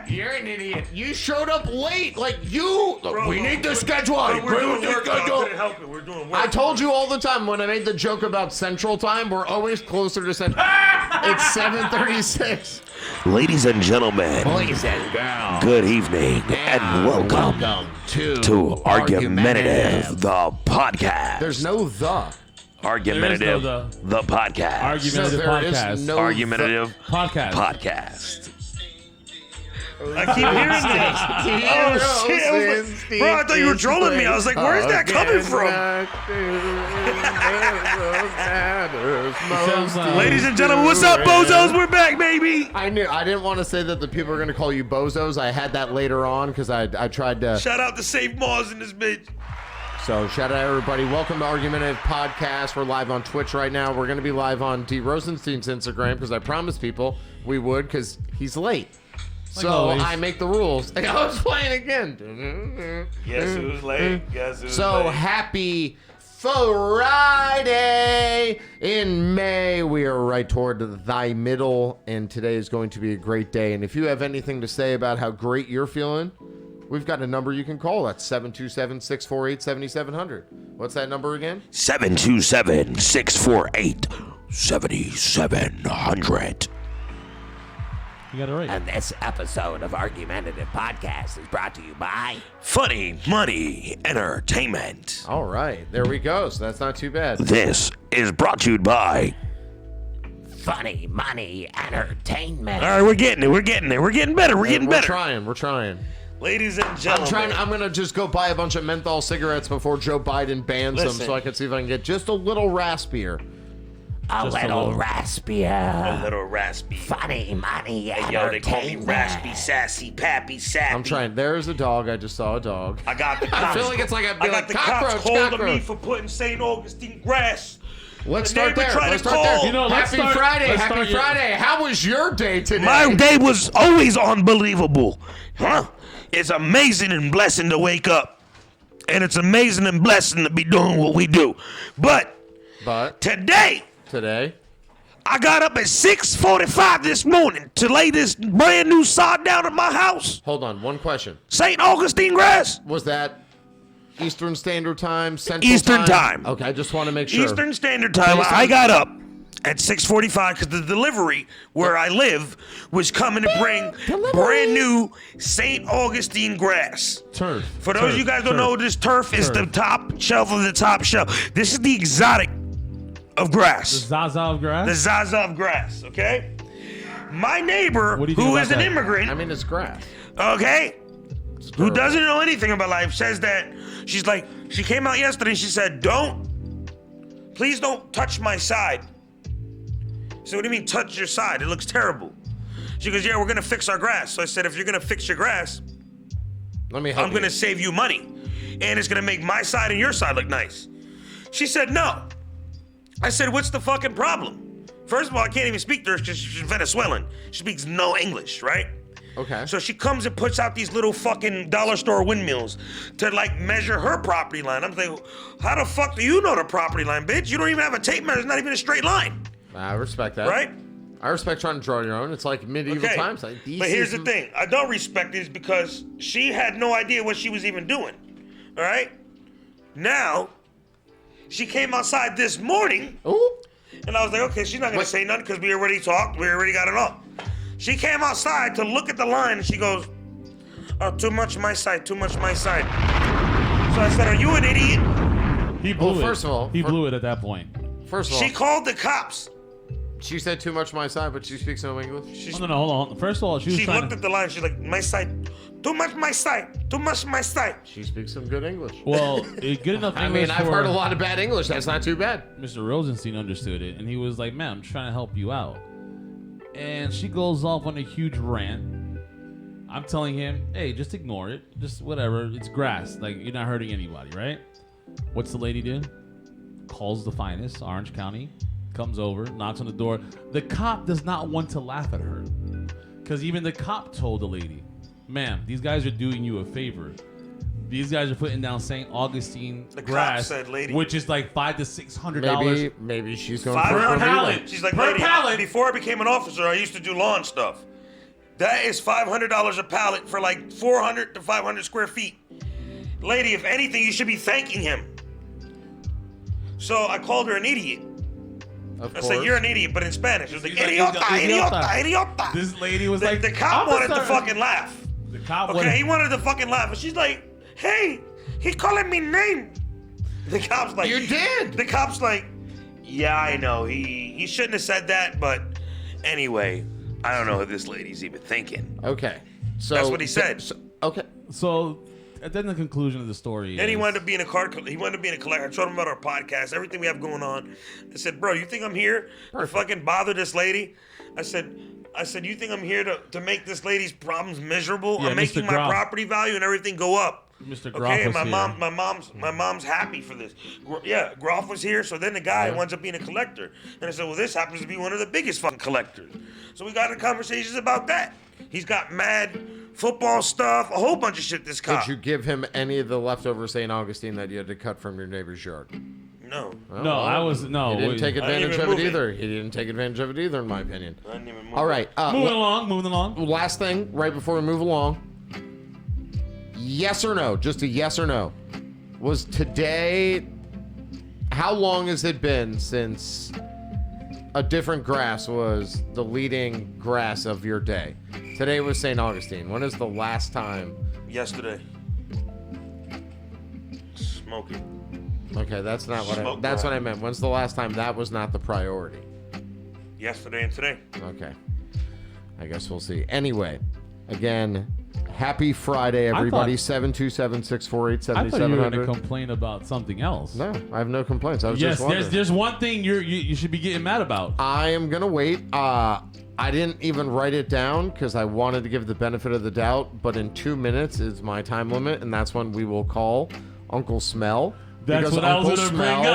You're an idiot. You showed up late. Like, you... Bro, we need to schedule. We're doing work. Couldn't help it. We're doing work. I told you all the time when I made the joke about Central Time, we're always closer to Central. It's 7:36. Ladies and gentlemen, Boys and girls, good evening and welcome to Argumentative, the podcast. There's no the. Argumentative, the podcast. Argumentative podcast. No Argumentative podcast. I keep hearing that. Oh, shit. Bro, I thought you were trolling me. I was like, where's that coming from? Ladies and gentlemen, what's up, bozos? We're back, baby. I didn't want to say that the people are going to call you bozos. I had that later on because I tried to. Shout out to Save Mars in this bitch. So shout out everybody. Welcome to Argumentative Podcast. We're live on Twitch right now. We're going to be live on D. Rosenstein's Instagram because I promised people we would because he's late. So always. I make the rules. I was playing again. Guess who's late? Guess who's So late? happy Friday in May. We are right toward thy middle, and today is going to be a great day. And if you have anything to say about how great you're feeling, we've got a number you can call. That's 727-648-7700. What's that number again? 727-648-7700. You got it right. And this episode of Argumentative Podcast is brought to you by Funny Money Entertainment. All right, there we go. So that's not too bad. This is brought to you by Funny Money Entertainment. All right, we're getting it. We're getting better. We're getting better. We're trying. Ladies and gentlemen. I'm going to just go buy a bunch of menthol cigarettes before Joe Biden bans them so I can see if I can get just a little raspier. A little raspier. A little raspy. Funny Money Hey, yo, they call me Entertainment. raspy, sassy, pappy, sappy. I'm trying. There's a dog. I just saw a dog. I got the I cops. feel like it's like a I got the cockroach, cops hold of me cockroach. for putting St. Augustine grass. Let's The start neighbor there. tried Let's to start there. call. You know, let's Happy start- Friday. let's Happy start your- Friday. How was your day today? My day was always unbelievable. Huh? It's amazing and blessing to wake up. And it's amazing and blessing to be doing what we do. But today, I got up at 6:45 this morning to lay this brand new sod down at my house. Hold on. One question. St. Augustine grass. Was that Eastern Standard Time, Central Eastern Time. Okay, I just want to make sure. Eastern Standard Time. I got up at 6:45 because the delivery where I live was coming to bring brand new St. Augustine grass. Turf. For those of you guys don't know, this turf is the top shelf of the top shelf. This is the exotic of grass. The Zaza of grass? The Zaza of grass, okay? My neighbor, What do you think who about is an that? immigrant, I mean, it's grass. okay, It's who durable. doesn't know anything about life, says that she's like, she came out yesterday and she said, please don't touch my side. So what do you mean touch your side? It looks terrible. She goes, yeah, we're gonna fix our grass. So I said, if you're gonna fix your grass, Let me help I'm gonna you. save you money. And it's gonna make my side and your side look nice. She said, no. I said, what's the fucking problem? First of all, I can't even speak to her because she's Venezuelan. She speaks no English, right? Okay. So she comes and puts out these little fucking dollar store windmills to like measure her property line. I'm like, how the fuck do you know the property line, bitch? You don't even have a tape measure. It's not even a straight line, I respect that. right? I respect trying to draw your own. It's like medieval Okay. times. Like, But here's the thing. I don't respect it is because she had no idea what she was even doing. All right? Now, she came outside this morning, Ooh. and I was like, okay, she's not going to say nothing because we already talked. We already got it all. She came outside to look at the line, and she goes, oh, too much my side, too much my side. So I said, are you an idiot? He blew it. first of all, he blew it at that point. First of all, She called the cops. she said too much my side, but she speaks no English. Oh, no, hold on. First of all, she was She trying looked to... at the line. She's like, my side, too much my side, too much my side. She speaks some good English. Well, good enough I English mean, I've for heard a lot of bad English. That's not too bad. Mr. Rosenstein understood it, and he was like, man, I'm trying to help you out. And she goes off on a huge rant. I'm telling him, hey, just ignore it. Just whatever. It's grass. Like, you're not hurting anybody, right? What's the lady do? Calls the finest, Orange County, comes over, knocks on the door. The cop does not want to laugh at her. Because even the cop told the lady, ma'am, these guys are doing you a favor. These guys are putting down St. Augustine The cop grass, said, lady. which is like $500 to $600. Maybe she's going $500 for a pallet. relay. She's like, Per lady, pallet. before I became an officer, I used to do lawn stuff. That is $500 a pallet for like 400 to 500 square feet. Lady, if anything, you should be thanking him. So I called her an idiot. I said, you're an idiot, but in Spanish. It was like, idiota. This lady was The cop wanted to fucking laugh. The cop he wanted to fucking laugh. And she's like, hey, he calling me name. The cop's like, you did. The cop's like, yeah, I know. He shouldn't have said that, but anyway, I don't know what this lady's even thinking. Okay. So that's what he said. Okay. So then the conclusion of the story Then is... he wanted to be in a collector. I told him about our podcast, everything we have going on. I said, bro, you think I'm here to fucking bother this lady? I said, you think I'm here to make this lady's problems miserable? Yeah, I'm making my property value and everything go up. Mr. Groff Okay, was and here. my mom's happy for this. Yeah, Groff was here, so then the guy winds up being a collector. And I said, well, this happens to be one of the biggest fucking collectors. So we got into conversations about that. He's got mad football stuff, a whole bunch of shit, this cop. Did you give him any of the leftover St. Augustine that you had to cut from your neighbor's yard? No. He didn't take advantage of it either. He didn't take advantage of it either, in my opinion. I didn't even move All right. Moving along. Last thing, right before we move along. Yes or no? Just a yes or no. Was today... How long has it been since a different grass was the leading grass of your day? Today was St. Augustine. When is the last time? Yesterday. Smoking. Okay, that's not what I meant. When's the last time that was not the priority? Yesterday and today. Okay. I guess we'll see. Anyway, again, happy Friday, everybody. 727-648-7700. I thought you were going to complain about something else. No, I have no complaints. I was just wondering. There's one thing you should be getting mad about. I am going to wait. I didn't even write it down because I wanted to give the benefit of the doubt, but in 2 minutes is my time limit, and that's when we will call Uncle Smell. That's what I was going to bring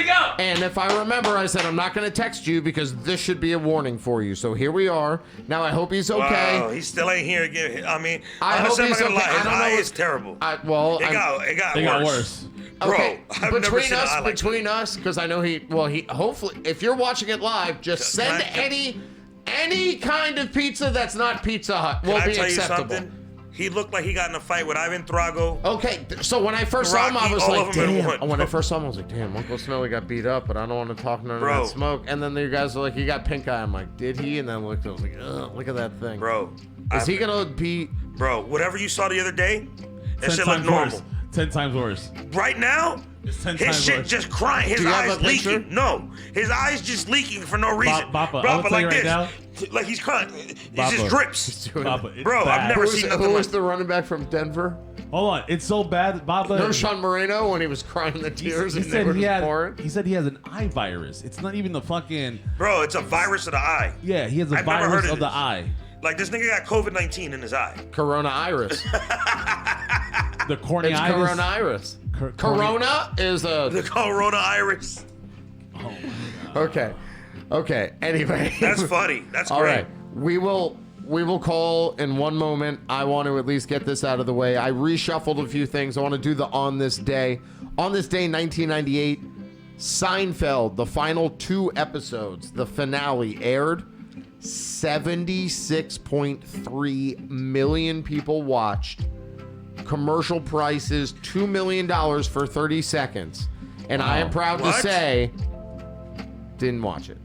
up. And if I remember, I said, I'm not going to text you because this should be a warning for you. So here we are. Now, I hope he's okay. Wow, he still ain't here again. I mean, I hope he's okay. His eye is terrible. It got worse. Okay, Bro, I've never seen an eye like between us, because I know he hopefully, if you're watching it live, just send any kind of pizza that's not Pizza Hut will be acceptable. Something? He looked like he got in a fight with Ivan Drago. Okay, so when I first saw him, I was like, damn. When I first saw him, I was like, damn, Uncle Smelly got beat up, but I don't want to talk none of that smoke. And then the guys were like, he got pink eye. I'm like, did he? And then I looked, I was like, ugh, look at that thing. Bro. Is he going to be... Bro, whatever you saw the other day, that shit looked normal. 10 times worse. Right now, it's 10 his times shit worse. just crying. His eyes leaking. No, his eyes just leaking for no reason. Bappa, bro, I'll but tell you like right this. Now, like he's crying. It just drips. Bappa, bro, bad. I've never seen nothing Who was the running back from Denver? Hold on, it's so bad, Bappa. No, Sean Moreno, when he was crying the tears he and they were just pouring. He said he has an eye virus. It's not even the fucking... Bro, it's a virus of the eye. Yeah, he has a virus of the eye. Like, this nigga got COVID-19 in his eye. Corona iris. The corny iris. Corona iris. Corona is a... The Corona iris. Oh, my God. Okay. Anyway. That's funny. That's all great. Right. We will call in one moment. I want to at least get this out of the way. I reshuffled a few things. I want to do the on this day. On this day, 1998, Seinfeld, the final 2 episodes, the finale aired. 76.3 million people watched. Commercial prices, $2 million for 30 seconds. And I am proud to say, didn't watch it.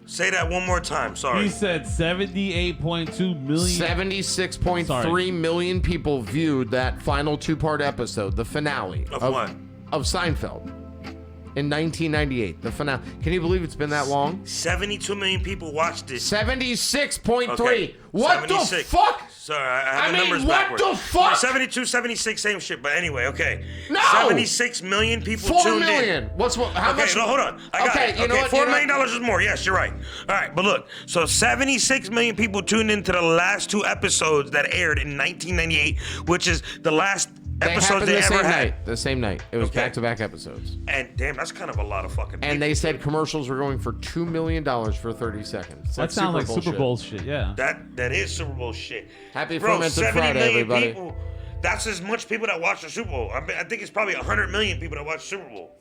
Say that one more time. Sorry. He said 78.2 million. 76.3 million people viewed that final 2-part episode, the finale. Of what? Of Seinfeld. In 1998, the finale. Can you believe it's been that long? 72 million people watched this. 76.3. Okay. What 76. The fuck? Sorry, I have the numbers backwards. What the fuck? 72, 76, same shit. But anyway, okay. No. 76 million people 4 tuned million. in. How much? No, hold on. I got it. You know what? $4 million is more. Yes, you're right. All right, but look. So 76 million people tuned into the last 2 episodes that aired in 1998, which is the last episodes they ever had. The same night. It was back-to-back episodes. And damn, that's kind of a lot of fucking people. And they said commercials were going for $2 million for 30 seconds. That sounds like Super Bowl shit, yeah. That is Super Bowl shit. Happy Fermented Friday, everybody. People, that's as much people that watch the Super Bowl. I think it's probably 100 million people that watch the Super Bowl.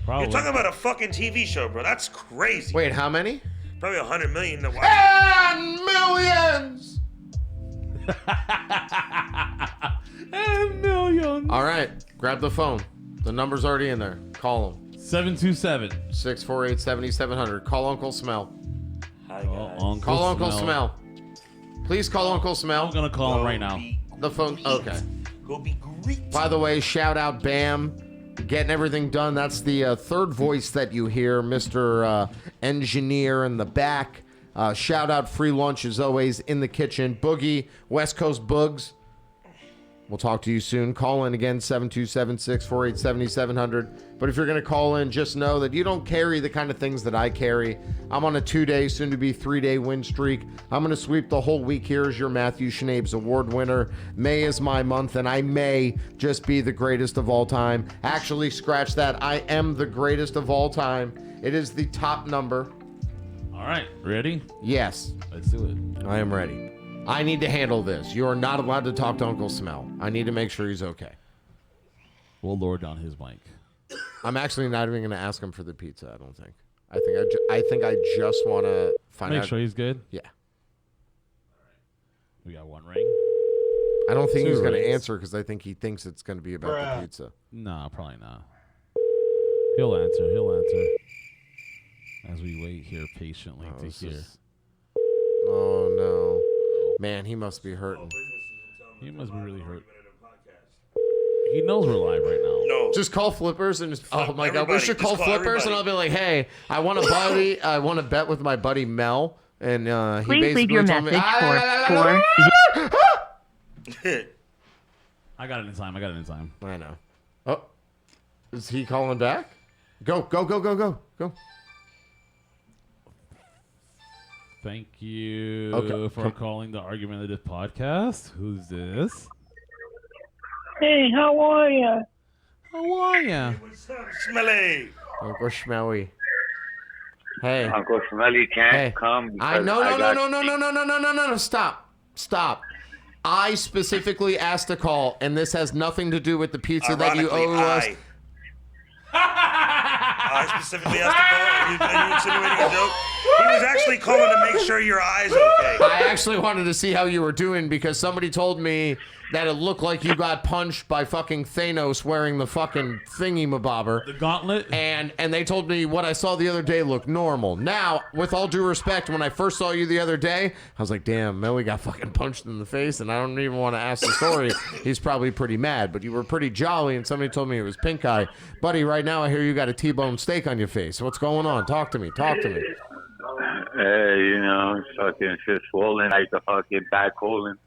Probably. You're talking about a fucking TV show, bro. That's crazy. Wait, how many? Probably 100 million to watch. And millions. And millions. All right, grab the phone. The number's already in there. Call him. 727-648-7700. Call Uncle Smell. Hi, guys. Call Uncle Smell. Please call Uncle Smell. I'm gonna call him right now. The phone. Okay. Go be great. By the way, shout out Bam, getting everything done. That's the third voice that you hear, Mr. Engineer in the back. Shout out Free Lunch as always in the kitchen. Boogie, West Coast Boogs. We'll talk to you soon. Call in again, 727-648-7700. But if you're going to call in, just know that you don't carry the kind of things that I carry. I'm on a 2-day, soon-to-be 3-day win streak. I'm going to sweep the whole week here as your Matthew Schnabe's award winner. May is my month, and I may just be the greatest of all time. Actually, scratch that. I am the greatest of all time. It is the top number. All right, ready? Yes. Let's do it. I am ready. I need to handle this. You are not allowed to talk to Uncle Smell. I need to make sure he's okay. We'll lower down his mic. I'm actually not even going to ask him for the pizza, I don't think. I think I just want to find out. Make sure he's good. Yeah. We got one ring. I don't think Two he's going to rings. answer because I think he thinks it's going to be about the pizza. No, probably not. He'll answer. He'll answer. As we wait here patiently to hear. Oh, no. Man, he must be hurting. He must be really hurt. He knows we're live right now. No. Just call Flippers and just, oh my God, we everybody. should Just call call Flippers and everybody. I'll be like, hey, I want to bet with my buddy Mel. And he Please basically leave your told me, message for I got it in time. I know. Oh, is he calling back? Go. Thank you Okay. for calling the Argumentative podcast. Who's this? Hey, how are ya? How are ya? What's up, Smelly? Uncle Schmelly. Hey. Uncle Smelly can't Hey. come. I because no. got- Stop. I specifically asked to call, and this has nothing to do with the pizza that you owe us. I specifically asked to call. Are you insinuating a joke? He was actually calling to make sure your eyes okay. I actually wanted to see how you were doing because somebody told me that it looked like you got punched by fucking Thanos wearing the fucking thingy-mabobber. The gauntlet? And they told me what I saw the other day looked normal. Now, with all due respect, when I first saw you the other day, I was like, damn, Melly got fucking punched in the face, and I don't even want to ask the story. He's probably pretty mad, but you were pretty jolly, and somebody told me it was pink eye. Buddy, right now I hear you got a T-bone steak on your face. What's going on? Talk to me. Hey, you know, fucking shit swollen like the fucking back colon.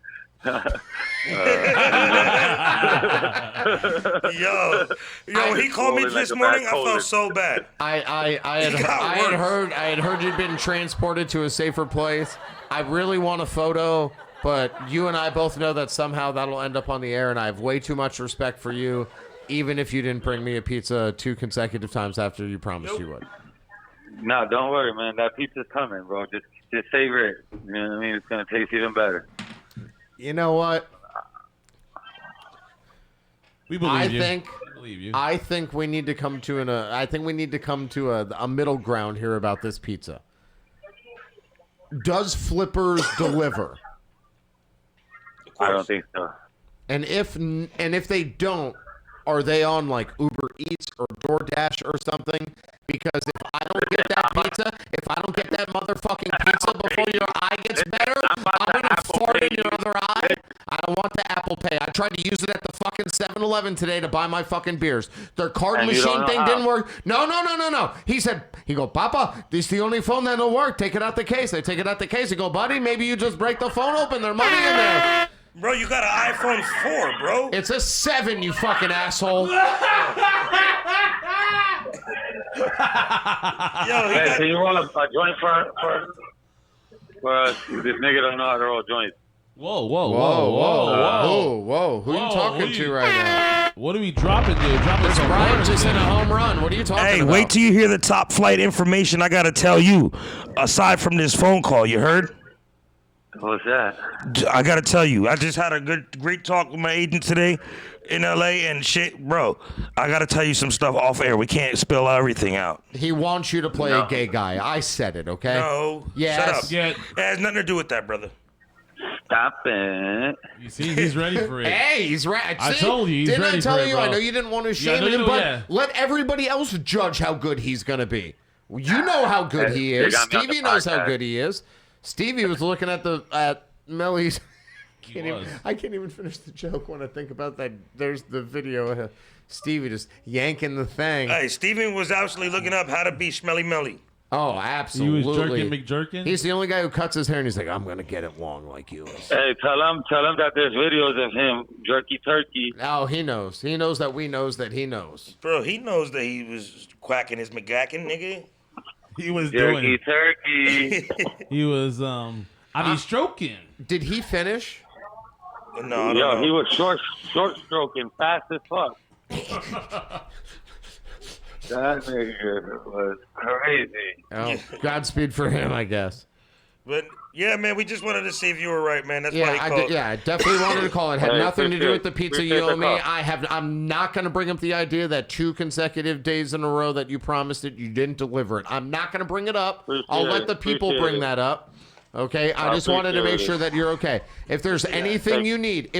Yo, when he called me this morning, I felt so bad. I had heard you'd been transported to a safer place. I really want a photo, but you and I both know that somehow that'll end up on the air, and I have way too much respect for you, even if you didn't bring me a pizza 2 consecutive times after you promised you would. No, don't worry, man. That pizza's coming, bro. Just savor it. You know what I mean? It's gonna taste even better. You know what? We believe you. I think we need to come to a middle ground here about this pizza. Does Flippers deliver? I don't think so. And if they don't, are they on like Uber Eats or DoorDash or something? Because if I don't get that motherfucking pizza before your eye gets better, I'm gonna fart in your other eye. I don't want the Apple Pay. I tried to use it at the fucking 7-Eleven today to buy my fucking beers. Their card And you machine don't know thing how. didn't work. No. He go, Papa, this is the only phone that'll work. Take it out the case. I take it out the case. I go, buddy, maybe you just break the phone open. There's money in there. Bro, you got an iPhone 4, bro. It's a 7, you fucking asshole. Yo, Hey, can you roll a joint for us? This nigga don't know how to roll joints. Whoa. Who you talking who to you- right now? What are we dropping, dude? Dropping some Brian words, just hit dude. a home run. What are you talking Hey, about? wait till you hear the top flight information I gotta tell you. Aside from this phone call, you heard? What's that? I gotta tell you, I just had a great talk with my agent today, in LA and shit, bro. I gotta tell you some stuff off air. We can't spill everything out. He wants you to play a gay guy. I said it, okay? No. Yes. Shut up. Yeah. It has nothing to do with that, brother. Stop it. You see, he's ready for it. Hey, he's right. I told you, he's didn't ready I tell for it, you? bro. I know you didn't want to shame no, him, you- but yeah. let everybody else judge how good he's gonna be. You know how good he They is. got me on the Stevie knows how podcast. good he is. Stevie was looking at Melly's. was. I can't even finish the joke when I think about that. There's the video of Stevie just yanking the thing. Hey, Steven was actually looking up how to be smelly melly. Oh, He absolutely. was jerking McJerkin. He's the only guy who cuts his hair, and he's like, I'm gonna get it long like you. Hey, tell him that there's videos of him jerky turkey. Oh, he knows. He knows that we knows that he knows. Bro, he knows that he was quacking his McGackin, nigga. He was Jerky doing. turkey. He was. I mean, stroking. Did he finish? No, I don't Yo, know. he was short stroking, fast as fuck. That nigga was crazy. Oh, Godspeed for him, I guess. But yeah, man, we just wanted to see if you were right, man. That's why he Yeah, called. I definitely wanted to call it. Had Hey, nothing to do with the appreciate- pizza you appreciate owe the me. call. I'm not going to bring up the idea that 2 consecutive days in a row that you promised it, you didn't deliver it. I'm not going to bring it up. I'll let the people bring that up. Okay, I just wanted to make appreciate sure that you're okay. If there's anything you need,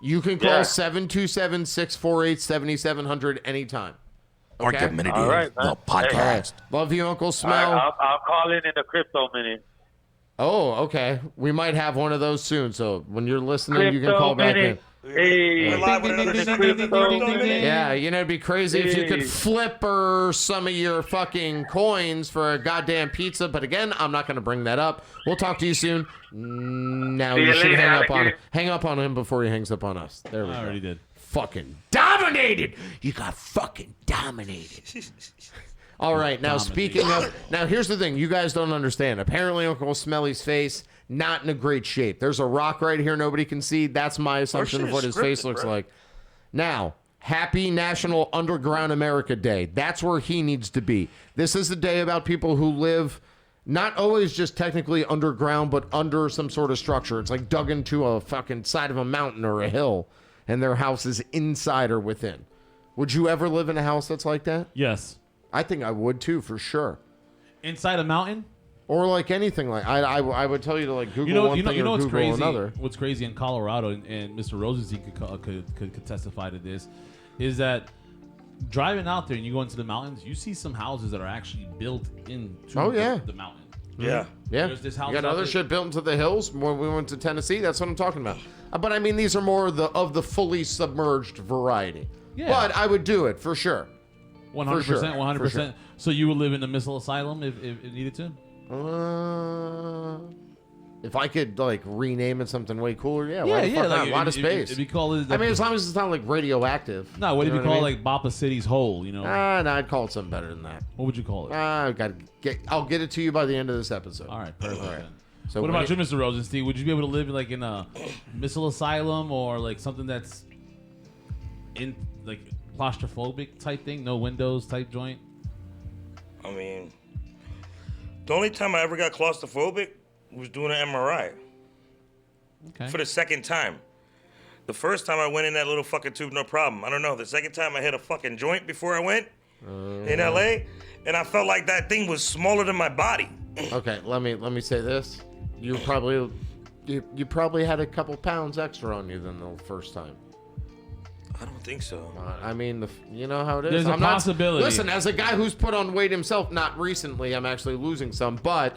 you can call Yeah. 727-648-7700 anytime. Okay? Arugumentative, All right, man. the podcast. Love you, Uncle All Smell. right, I'll call in the crypto minute. Oh, okay. We might have one of those soon. So when you're listening, you can call back in. Hey, We're live with another crypto minute. Yeah, you know, it'd be crazy if you could flip some of your fucking coins for a goddamn pizza. But again, I'm not going to bring that up. We'll talk to you soon. Now See you you should later, hang up on him before he hangs up on us. There we I go. already did. Fucking dominated. You got fucking dominated. All right, now speaking of, now here's the thing you guys don't understand. Apparently, Uncle Smelly's face not in a great shape. There's a rock right here nobody can see. That's my assumption shit of what is his face scripted, looks bro. like. Now, happy National Underground America Day. That's where he needs to be. This is the day about people who live not always just technically underground, but under some sort of structure. It's like dug into a fucking side of a mountain or a hill, and their house is inside or within. Would you ever live in a house that's like that? Yes. I think I would too, for sure. Inside a mountain. Or like anything like I would tell you to like Google one thing or what's Google crazy? another. What's crazy in Colorado, and Mr. Rosenstein could testify to this, is that driving out there and you go into the mountains, you see some houses that are actually built into the mountain. Yeah. Yeah, There's this house you got out other there- shit built into the hills. When we went to Tennessee, that's what I'm talking about. But I mean, these are more of the fully submerged variety. Yeah. But I would do it for sure. 100%, sure, 100%. for sure. So you would live in a missile asylum if needed to? If I could like rename it something way cooler, yeah. Yeah, why the yeah. fuck not? Like, A lot of space. It'd be called. I mean, as long as it's not like radioactive. No, what You do know you call I it? mean? Like Bapa City's Hole, you know? No, I'd call it something better than that. What would you call it? I'll get it to you by the end of this episode. All right, perfect. All right. then. So what when about you, Mr. Rosenstein? Would you be able to live like in a missile asylum or like something that's in like claustrophobic type thing, no windows type joint? I mean, the only time I ever got claustrophobic was doing an MRI Okay. for the second time. The first time I went in that little fucking tube, no problem. I don't know. The second time I hit a fucking joint before I went in LA, and I felt like that thing was smaller than my body. Okay, let me say this. You probably had a couple pounds extra on you than the first time. I don't think so. I mean, you know how it is. There's a possibility. Listen, as a guy who's put on weight himself, not recently, I'm actually losing some, but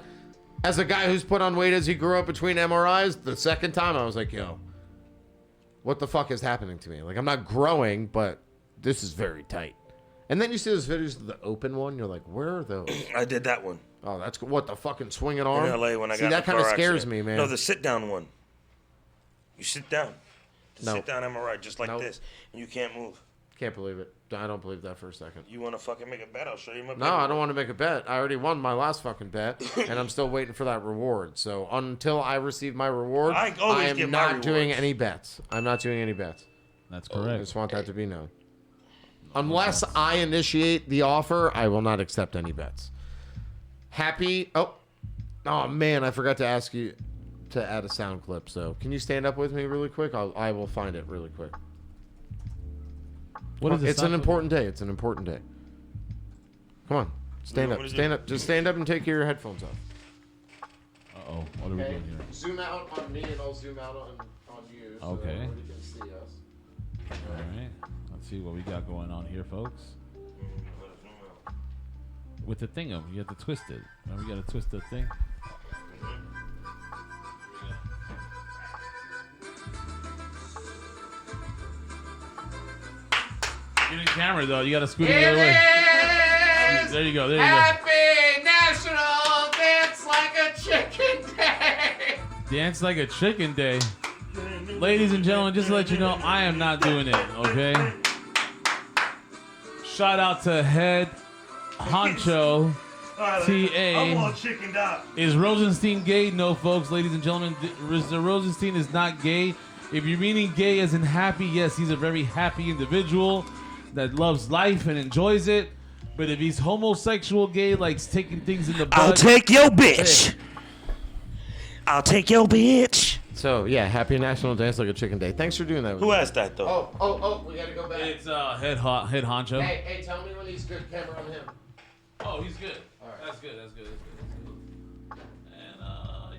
as a guy who's put on weight as he grew up between MRIs, the second time I was like, yo, what the fuck is happening to me? Like, I'm not growing, but this is very tight. And then you see those videos of the open one, you're like, where are those? I did that one Oh, that's what, the fucking swinging arm? in LA when I See, got that in a kind of car scares accident. me, man. No, the sit down one. You sit down. The No. sit down MRI, just like Nope. this, and you can't move. Can't believe it. I don't believe that for a second. You want to fucking make a bet? I'll show you my bet. No, I don't want to make a bet. I already won my last fucking bet, and I'm still waiting for that reward. So until I receive my reward, I always am get my not doing rewards. any bets. I'm not doing any bets. That's I correct. just want that to be known. Unless I initiate the offer, I will not accept any bets. Happy. Oh man, I forgot to ask you to add a sound clip. So can you stand up with me really quick? I will find it really quick. What is it? It's an important day. It's an important day. Come on, stand up. Stand up. Just stand up and take your headphones off. Uh-oh. What are we doing here? Zoom out on me, and I'll zoom out on you. So Okay. everybody can see us. All right. Let's see what we got going on here, folks. With the thingum, you have to twist it. Now we got to twist the thing. Get in camera though. You got to scoot it the other way. There you go. There you go. Happy National Dance Like a Chicken Day. Dance like a chicken day. Ladies and gentlemen, just to let you know, I am not doing it, okay? Shout out to Head Honcho TA. I'm all chickened out. Is Rosenstein gay? No, folks. Ladies and gentlemen, Mr. Rosenstein is not gay. If you're meaning gay as in happy, yes, he's a very happy individual that loves life and enjoys it. But if he's homosexual gay, likes taking things in the butt. I'll take your bitch. I'll take your bitch. So yeah, happy National Dance Like a Chicken Day. Thanks for doing that. Who asked that though? Oh, we gotta go back. It's Head Honcho. Hey, tell me when he's good. Camera on him. Oh, he's good. All right. That's good. And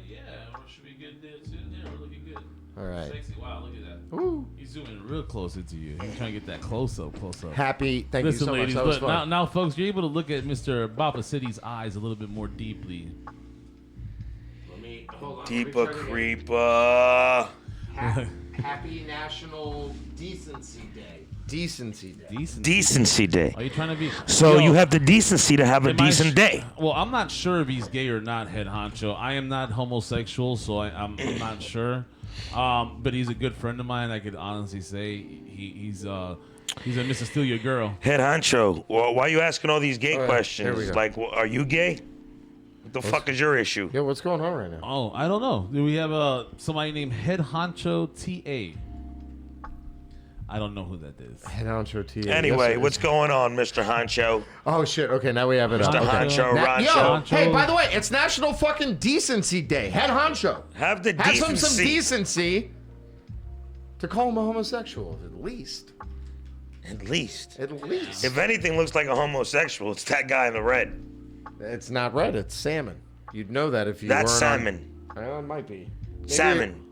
yeah, we should be good there too. Yeah, we're looking good. All right. Sexy. Wow, look at that. Ooh. He's zooming real close into you. He's trying to get that close up. Happy. Thank Listen, you so ladies, much. That was look, fun. now, folks, you're able to look at Mr. Bapa City's eyes a little bit more deeply. Hold on, Deeper creeper. Happy National Decency Day. Decency Day. Decency day. Are you trying to be? So Yo, you have the decency to have a am I decent day. Well, I'm not sure if he's gay or not, Head Honcho. I am not homosexual, so I'm not sure. But he's a good friend of mine. I could honestly say he's a Mr. Steal Your Girl. Head honcho. Well, why are you asking all these gay Here we questions? go. Like, are you gay? What the fuck is your issue? Yeah, what's going on right now? Oh, I don't know. Do we have somebody named Head Honcho TA? I don't know who that is. Head Honcho TA. Anyway, Yes, what's going on, Mr. Honcho? Oh shit. Okay, now we have it up. Mr. Okay. Honcho, Now- yo, Rancho. hey, by the way, it's National fucking Decency Day. Head Honcho. Have the Have decency. some decency to call him a homosexual, at least. At least. At least. If anything looks like a homosexual, it's that guy in the red. It's not red, it's salmon. You'd know that if you That's weren't salmon. Well, it might be. Maybe Salmon.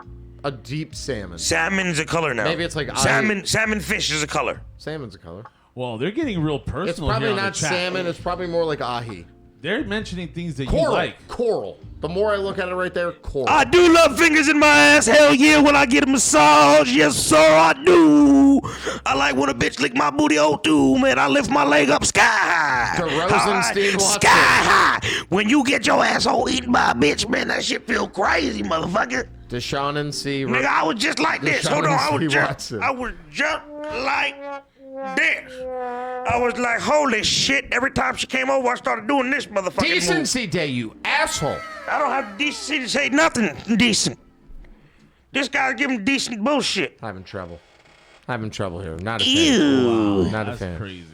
A deep salmon. Salmon's a color now. Maybe it's like salmon fish is a color. Salmon's a color. Well, they're getting real personal. It's probably here on the not chat. salmon. It's probably more like ahi. They're mentioning things that you Coral. like. Coral. The more I look at it right there, coral. I do love fingers in my ass. Hell yeah, when I get a massage. Yes, sir, I do. I like when a bitch lick my booty hole too, man. I lift my leg up sky high. To Rosenstein Watson. Sky high. When you get your asshole eaten by a bitch, man, that shit feel crazy, motherfucker. Deshaun and C. Nigga, I was just like this. Hold on, Watson. I was just like this. I was like, holy shit. Every time she came over, I started doing this motherfucking move. Decency Day, you asshole. I don't have decency to say nothing decent. This guy's giving decent bullshit. Having trouble here. Not a fan. Ew. Not a That's fan. crazy.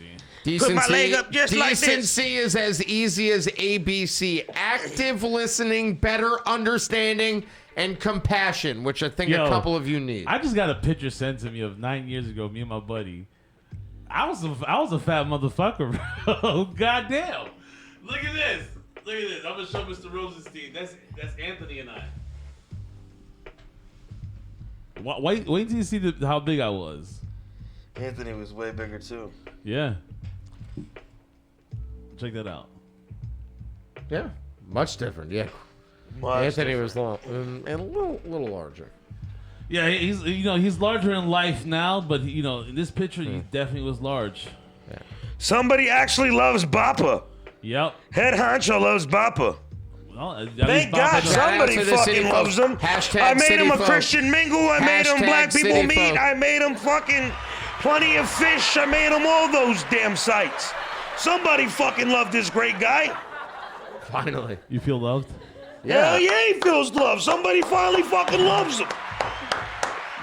Decency, Put my leg up just like this. Decency is as easy as ABC. Active listening, better understanding, and compassion, which I think Yo, a couple of you need. I just got a picture sent to me of 9 years ago, me and my buddy. I was a fat motherfucker, bro. Goddamn. Look at this. I'm gonna show Mr. Rosenstein. That's Anthony and I. Wait till you see how big I was. Anthony was way bigger too. Yeah. Check that out. Yeah, much different. Yeah, Anthony was long and a little larger. Yeah, he's larger in life now, but in this picture he definitely was large. Yeah. Somebody actually loves Bappa. Yep. Head honcho loves Bappa. Well, at Thank least God Bappa- somebody Shout out to the fucking city loves folk. him. Hashtag I made city him a folk. Christian mingle. I made him Hashtag black people city meet. folk. I made him fucking plenty of fish. I made him all those damn sites. Somebody fucking loved this great guy. Finally. You feel loved? Hell yeah, he feels love. Somebody finally fucking loves him.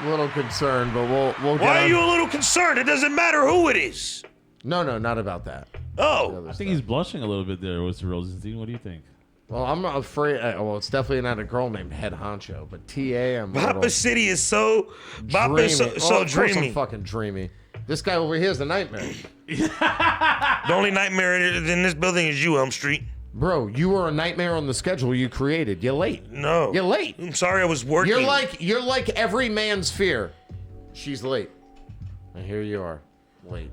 A little concerned, but we'll get Why are on- you a little concerned? It doesn't matter who it is. No, not about that. Oh, I think he's blushing a little bit there, Mr. Rosenstein. What do you think? Well, I'm not afraid. Well, it's definitely not a girl named Head Honcho, but TA. I'm Bopper City is so dreamy. Bopper so Of course dreamy. I'm fucking dreamy. This guy over here is a nightmare. The only nightmare in this building is you, Elm Street. Bro, you were a nightmare on the schedule you created. You're late. No. You're late. I'm sorry, I was working. You're like every man's fear. She's late. And here you are, late.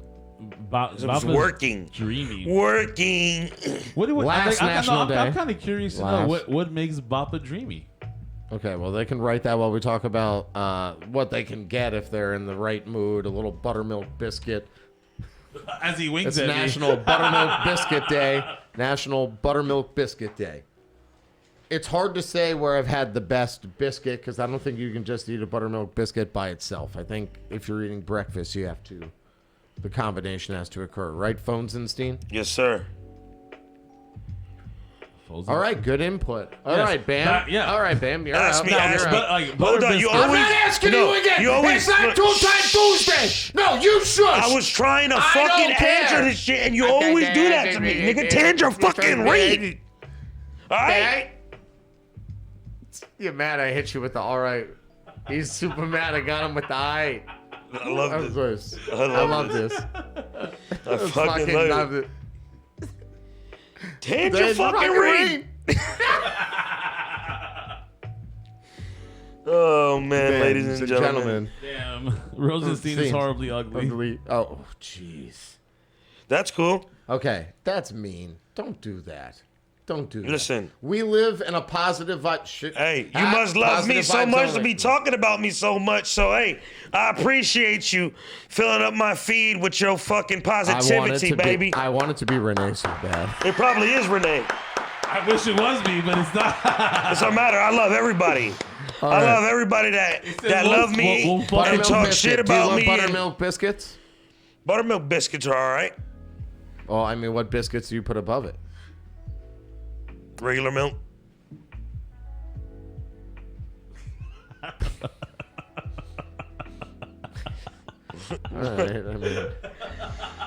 I was working. Dreamy. Working. Last National Day. I'm kind of curious to know what makes Boppa dreamy. Okay, well, they can write that while we talk about what they can get if they're in the right mood. A little buttermilk biscuit. As he winks It's at National me. Buttermilk Biscuit Day. National Buttermilk Biscuit Day. It's hard to say where I've had the best biscuit because I don't think you can just eat a buttermilk biscuit by itself. I think if you're eating breakfast, you have to. The combination has to occur, right, Fonsenstein? Yes, sir. All right, good input. All Yes, right, Bam. yeah. All right, Bam. You're Ask up. me, No, ask you're me. up. Hold on, you I'm always. not asking no, you again. You always. It's not two-time Tuesday. No, you shush. I was trying to I fucking don't care. answer this shit, and you always do that to me, nigga. Tanger fucking read. All right. You're mad I hit you with the all right. He's super mad I got him with the I. I love Of this. course. I I love love this. I fucking love it. it. Tanger fucking read. Oh man, ladies and gentlemen. Damn. Rosenstein is horribly ugly. Oh, jeez. That's cool. Okay, that's mean. Don't do that. Don't do that. Listen. We live in a positive vibe. Hey, you must love me so much to be talking about me so much. So, hey, I appreciate you filling up my feed with your fucking positivity, baby. I want it to be Renee so bad. It probably is Renee. I wish it was me, but it's not. It don't matter. I love everybody. I love everybody that love me and talk shit about do you me. love buttermilk biscuits? Buttermilk biscuits are all right. Well, I mean, what biscuits do you put above it? Regular milk. All right, I mean,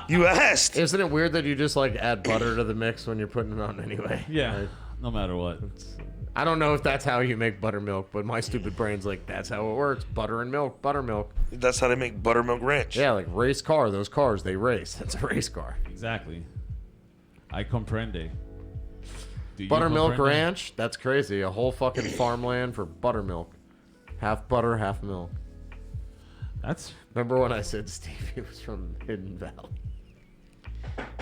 you asked. Isn't it weird that you just like add butter to the mix when you're putting it on anyway? Yeah, Right? no matter what. I don't know if that's how you make buttermilk, but my stupid brain's like, that's how it works. Butter and milk, buttermilk. That's how they make buttermilk ranch. Yeah, like race car. Those cars, they race. That's a race car. Exactly. I comprende. Do you Buttermilk comprende? ranch? That's crazy. A whole fucking farmland for buttermilk. Half butter, half milk. That's. Remember when I said Stevie was from Hidden Valley?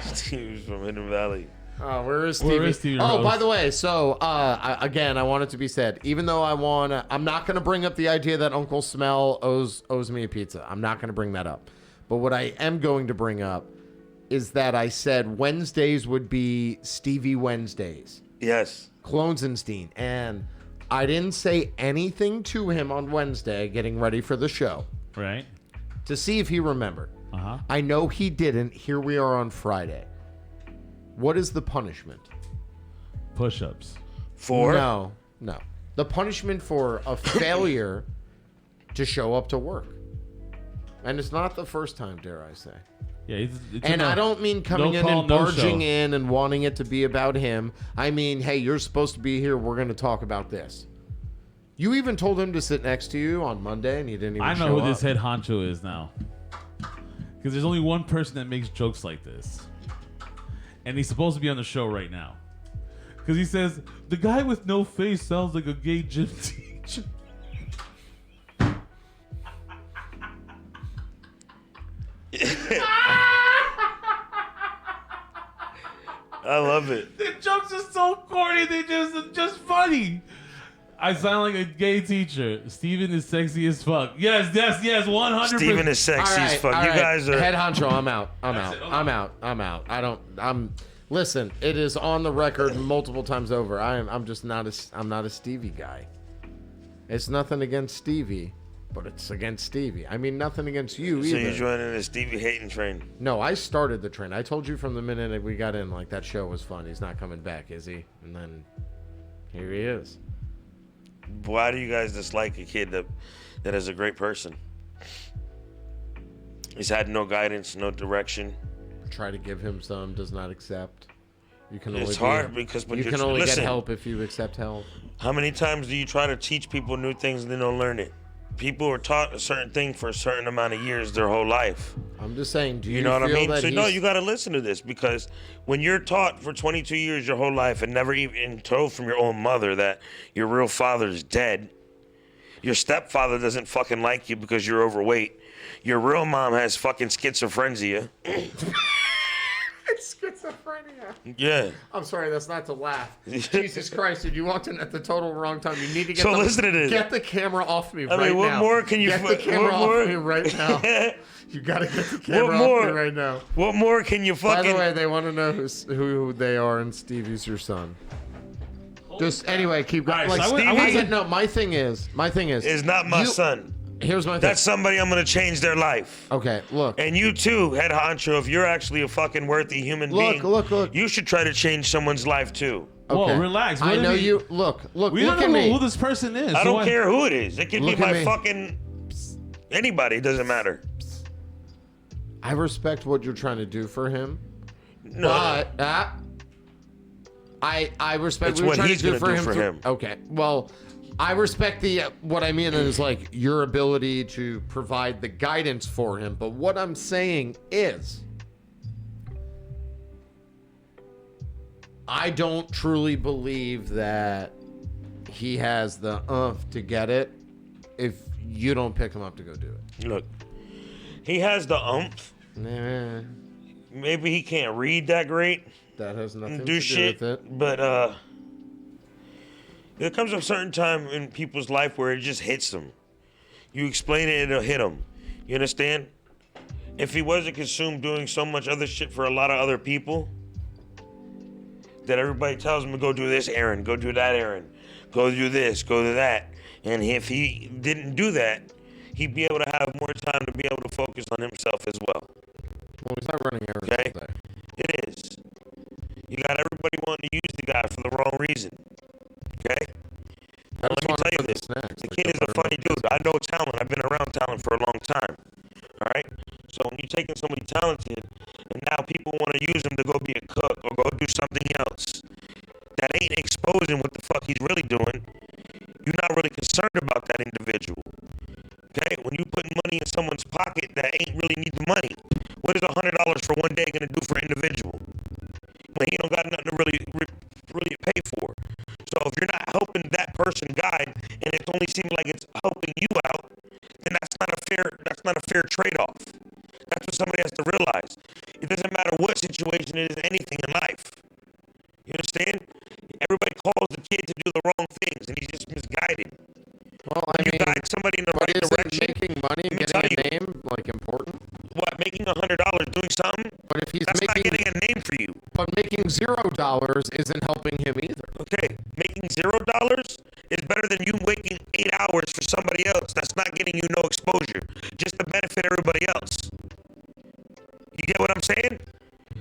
Steve's from Hidden Valley. Oh, where is Stevie? Stevie Oh, Rose? by the way, so I want it to be said. Even though I'm not gonna bring up the idea that Uncle Smell owes me a pizza. I'm not gonna bring that up. But what I am going to bring up is that I said Wednesdays would be Stevie Wednesdays. Yes. Klonsenstein, and I didn't say anything to him on Wednesday, getting ready for the show, Right. to see if he remembered. Uh-huh. I know he didn't. Here we are on Friday. What is the punishment? Push-ups. For? No. The punishment for a failure to show up to work. And it's not the first time, dare I say. Yeah, it's And I don't mean coming no in call, and no barging show. in and wanting it to be about him. I mean, hey, you're supposed to be here. We're going to talk about this. You even told him to sit next to you on Monday, and you didn't even I know show who this up. head honcho is now. Because there's only one person that makes jokes like this. And he's supposed to be on the show right now. Because he says, the guy with no face sounds like a gay gym teacher. I love it. The jokes are so corny, they just funny. I sound like a gay teacher. Steven is sexy as fuck. Yes, 100%. Steven is sexy as fuck. You guys are. Head honcho, I'm out. Listen, it is on the record multiple times over. I'm not a Stevie guy. It's nothing against Stevie, but it's against Stevie. I mean, nothing against you So either. you're joining the Stevie hating train. No, I started the train. I told you from the minute that we got in, like, that show was fun. He's not coming back, is he? And then here he is. Why do you guys dislike a kid that is a great person? He's had no guidance, no direction. Try to give him some, does not accept. You can It's hard because when you can only get help if you accept help. How many times do you try to teach people new things and they don't learn it? People are taught a certain thing for a certain amount of years their whole life. I'm just saying, do you know what I mean? So no, you got to listen to this, because when you're taught for 22 years your whole life and never even told from your own mother that your real father's dead, your stepfather doesn't fucking like you because you're overweight, your real mom has fucking schizophrenia. Schizophrenia. Yeah. I'm sorry, that's not to laugh. Jesus Christ, dude, you walked in at the total wrong time. You need to listen to this. Get the camera off me right now. I mean, what more can you... Get the camera off me right now. You gotta get the camera off me right now. What more can you fucking... By the way, they want to know who they are, and Stevie's your son. Just, anyway, keep going. Right, like, so my thing is... Is not my son. Here's my thing. That's somebody I'm going to change their life. Okay, look. And you too, head honcho, if you're actually a fucking worthy human being, look. you should try to change someone's life too. Okay. Whoa, relax. I know you... Look We don't at know me. who this person is. I don't care who it is. It can be my me. fucking... Anybody, it doesn't matter. I respect what you're trying to do for him. No. But... I respect It's what you're what trying he's to do gonna for do him. for him. Okay, well... I respect what I mean is like your ability to provide the guidance for him. But what I'm saying is, I don't truly believe that he has the to get it if you don't pick him up to go do it. Look, he has the Nah, Maybe he can't read that great. that has nothing Do to shit. do with it. But there comes a certain time in people's life where it just hits them. You explain it, it'll hit them. You understand? If he wasn't consumed doing so much other shit for a lot of other people, that everybody tells him to go do this errand, go do that errand, go do this, go do that. And if he didn't do that, he'd be able to have more time to be able to focus on himself as well. Well, he's not running errands Okay? today. It is. You got everybody wanting to use the guy for the wrong reason. Okay? Now, let me tell you this. The kid is a funny dude. I know talent. I've been around talent for a long time. All right? So when you're taking somebody talented and now people want to use him to go be a cook or go do something else that ain't exposing what the fuck he's really doing, you're not really concerned about that individual. Okay? When you putting money in someone's pocket that ain't really need the money, what is $100 for one day going to do for an individual? When he don't got nothing to really pay for. So if you're not helping that person guide, and it only seems like it's helping you out, then that's not a fair trade-off. That's what somebody has to realize. It doesn't matter what situation it is, anything in life. You understand? Everybody calls the kid to do the wrong things, and he's just misguided. Well, when you guide somebody in the right direction, making money and getting a name like important? What, making $100 doing something? But if he's that's making, not getting a name for you. But making $0 isn't helping him either. Okay, making $0 is better than you working 8 hours for somebody else. That's not getting you no exposure, just to benefit everybody else. You get what I'm saying?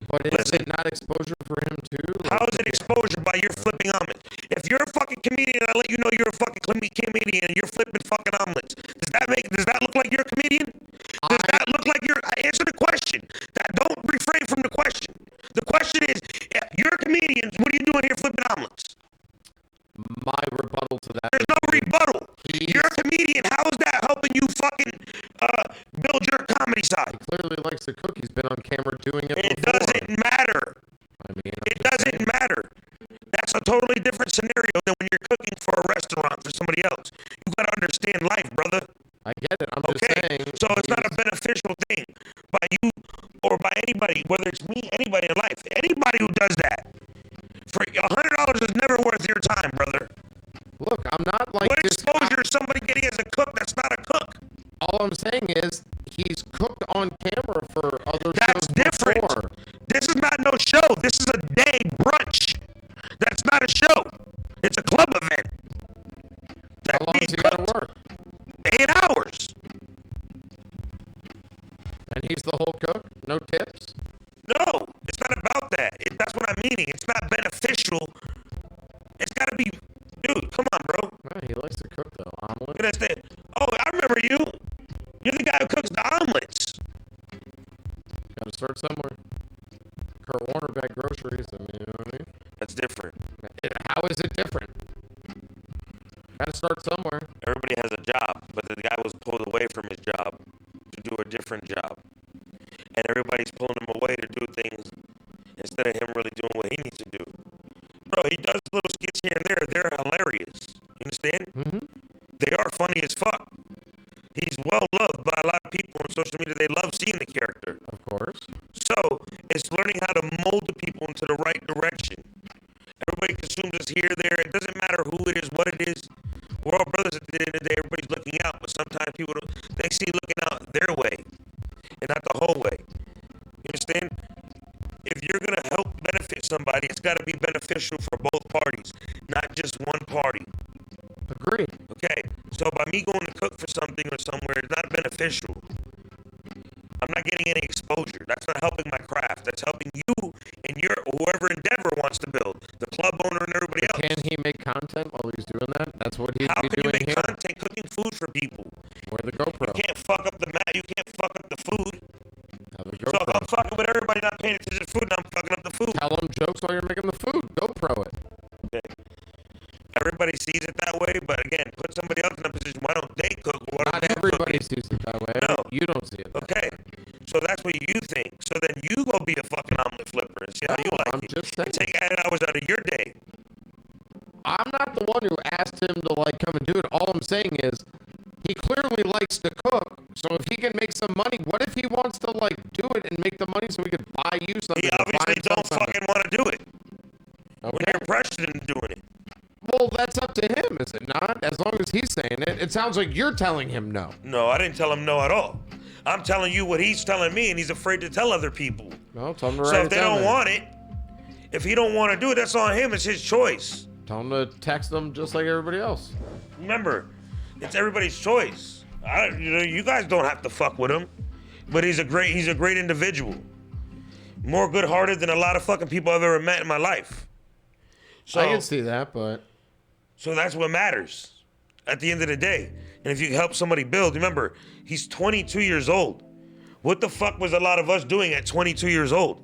But is it not exposure for him too? How is it exposure by your flipping omelets? If you're a fucking comedian, I let you know you're a fucking comedian and you're flipping fucking omelets. Does that look like you're a comedian? Does that look like you're... Answer the question. Don't refrain from the question. The question is, if you're a comedian, what are you doing here flipping omelets? My rebuttal to that. There's no rebuttal. You're a comedian. How is that helping you fucking build your comedy side? He clearly likes to cook. He's been on camera doing it It before. doesn't matter. I mean, it doesn't matter. That's a totally different scenario than when you're cooking for a restaurant for somebody else. You got to understand life, brother. I get it. I'm just saying. So it's not a beneficial thing by you or by anybody, whether it's me, anybody in life. Anybody who does that, for $100 is never worth your time, brother. Look, I'm not like... What exposure is somebody getting as a cook that's not a cook? All I'm saying is he's cooked on camera for other That's shows different. before. This is not no show. This is a day brunch. That's not a show. It's a club event. How long is he got to work? 8 hours. And he's the whole cook? No tips? No, it's not about that. That's what I'm meaning. It's not beneficial. It's got to be... Dude, come on, bro. He likes to cook, though. Omelet. You understand? Oh, I remember you. You're the guy who cooks the omelets. Got to start somewhere. Kurt Warner back groceries. I mean, you know what I mean? start somewhere. Everybody has a job, but the guy was pulled away from his job to do a different job. And everybody's pulling him away to do things instead of him really doing what he needs to do. Bro, he does little skits here and there. They're hilarious. You understand? Mm-hmm. They are funny as fuck. He's well loved by a lot of people on social media. They love seeing the character. Of course. So it's learning how to mold the people into the right direction. Everybody consumes us here, there. It doesn't matter who it is, what it is. We're all brothers at the end of the day. Everybody's looking out, but sometimes people they see looking out their way and not the whole way. You understand? If you're gonna help benefit somebody, it's got to be beneficial for both parties, not just one party. Agreed. Okay, so by me going to cook for something or somewhere, it's not beneficial. I'm not getting any exposure. That's not helping my craft. That's helping you and your whoever endeavor wants to build, the club owner and everybody else. Can he make content while he's doing that? That's what he'd How be can you doing make here. content cooking food for people? Or the GoPro. You can't fuck up the mat. You can't fuck up the food. Have the So if GoPro. I'm fucking with everybody not paying attention to food, and I'm fucking up the food. Tell them jokes while you're making the food. GoPro it. Okay. Everybody sees it that way, but again, put somebody else in a position. Why don't they cook? Why Not don't you everybody cook it? sees it that way. No. You don't see it. Okay, so that's what you think. So then you go be a fucking omelet flipper and see how you like I'm it. just saying. Take 8 hours out of your day. I'm not the one who asked him to like come and do it. All I'm saying is he clearly likes to cook. So if he can make some money, what if he wants to like do it and make the money so he could buy you something? He or buy obviously himself don't something? fucking want to do it. When Okay. you're pressured into doing it. Well, that's up to him, is it not? As long as he's saying it. It sounds like you're telling him no. No, I didn't tell him no at all. I'm telling you what he's telling me, and he's afraid to tell other people. No, tell him to write So it if they down don't then. want it, if he don't want to do it, that's on him. It's his choice. Tell him to text them just like everybody else. Remember, it's everybody's choice. You guys don't have to fuck with him, but he's a great individual. More good-hearted than a lot of fucking people I've ever met in my life. So I can see that, but So that's what matters at the end of the day. And if you help somebody build, remember, he's 22 years old. What the fuck was a lot of us doing at 22 years old?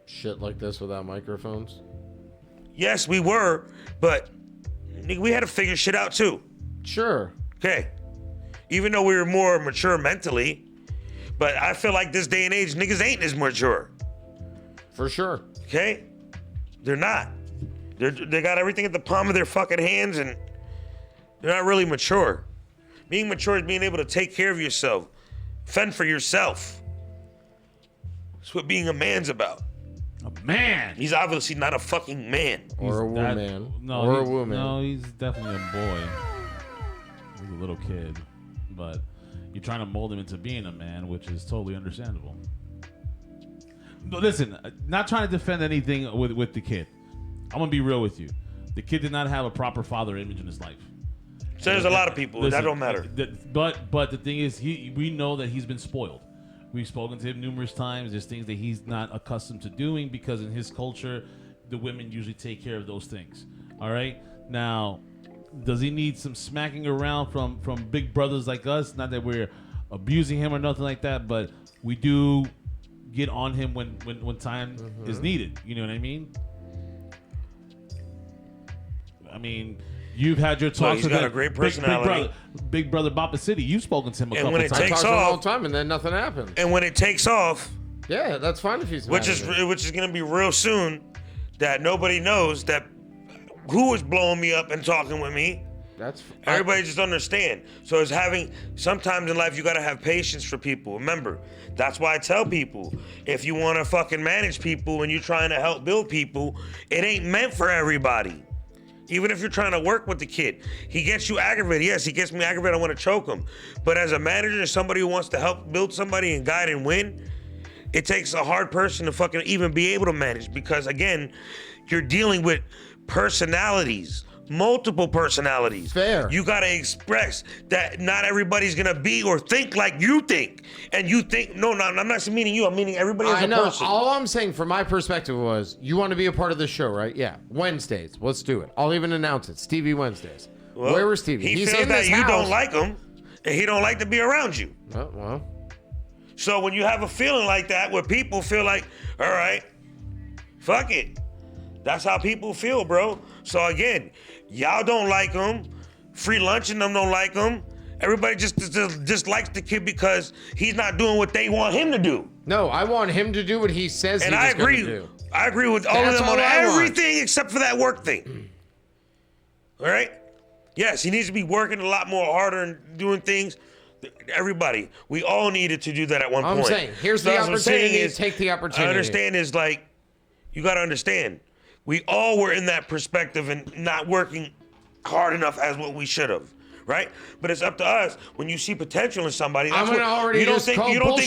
shit like this without microphones. Yes, we were, but nigga, we had to figure shit out too. Sure. Okay. Even though we were more mature mentally, but I feel like this day and age, niggas ain't as mature. For sure. Okay? They're not. They got everything at the palm of their fucking hands and they're not really mature. Being mature is being able to take care of yourself, fend for yourself. That's what being a man's about. A man. He's obviously not a fucking man. Or a He's that- woman. No, or a he's- woman. No, he's definitely a boy. He's a little kid, but you're trying to mold him into being a man, which is totally understandable. No, listen, not trying to defend anything with the kid. I'm gonna be real with you. The kid did not have a proper father image in his life. So there's a lot of people. Listen, that don't matter. But the thing is, we know that he's been spoiled. We've spoken to him numerous times. There's things that he's not accustomed to doing because in his culture, the women usually take care of those things. All right. Now, does he need some smacking around from big brothers like us? Not that we're abusing him or nothing like that, but we do get on him when time is needed. You know what I mean? I mean, you've had your talks he's with got him. a great personality. Big brother Bapa City. You've spoken to him a And couple when it times. I takes talk to him all off- the time, and then nothing happens. And when it takes off, Yeah, that's fine if he's which mad is at it. which is gonna be real soon, that nobody knows that who is blowing me up and talking with me. That's Everybody just don't understand. So it's sometimes in life you gotta have patience for people. Remember, that's why I tell people, if you wanna fucking manage people and you're trying to help build people, it ain't meant for everybody. Even if you're trying to work with the kid, he gets you aggravated. Yes, he gets me aggravated. I want to choke him. But as a manager, somebody who wants to help build somebody and guide and win, it takes a hard person to fucking even be able to manage because, again, you're dealing with personalities, multiple personalities. Fair. You got to express that not everybody's going to be or think like you think. And you think, no, I'm not meaning you. I'm meaning everybody as I a know. person. All I'm saying from my perspective was, you want to be a part of the show, right? Yeah. Wednesdays. Let's do it. I'll even announce it. Stevie Wednesdays. Well, Where was Stevie? He He's feels in that this you house. don't like him and he don't like to be around you. Oh, well. So when you have a feeling like that where people feel like, all right, fuck it. That's how people feel, bro. So again, y'all don't like him. Free Lunch and them don't like him. Everybody just likes the kid because he's not doing what they want him to do. No, I want him to do what he says and he was going to do. I agree with all of them on everything except for that work thing. All right? Yes, he needs to be working a lot more harder and doing things. Everybody, we all needed to do that at one point. I'm saying, here's the opportunity, take the opportunity. I understand is like, you got to understand, we all were in that perspective and not working hard enough as what we should have. Right, but it's up to us. When you see potential in somebody, that's I'm gonna already you don't think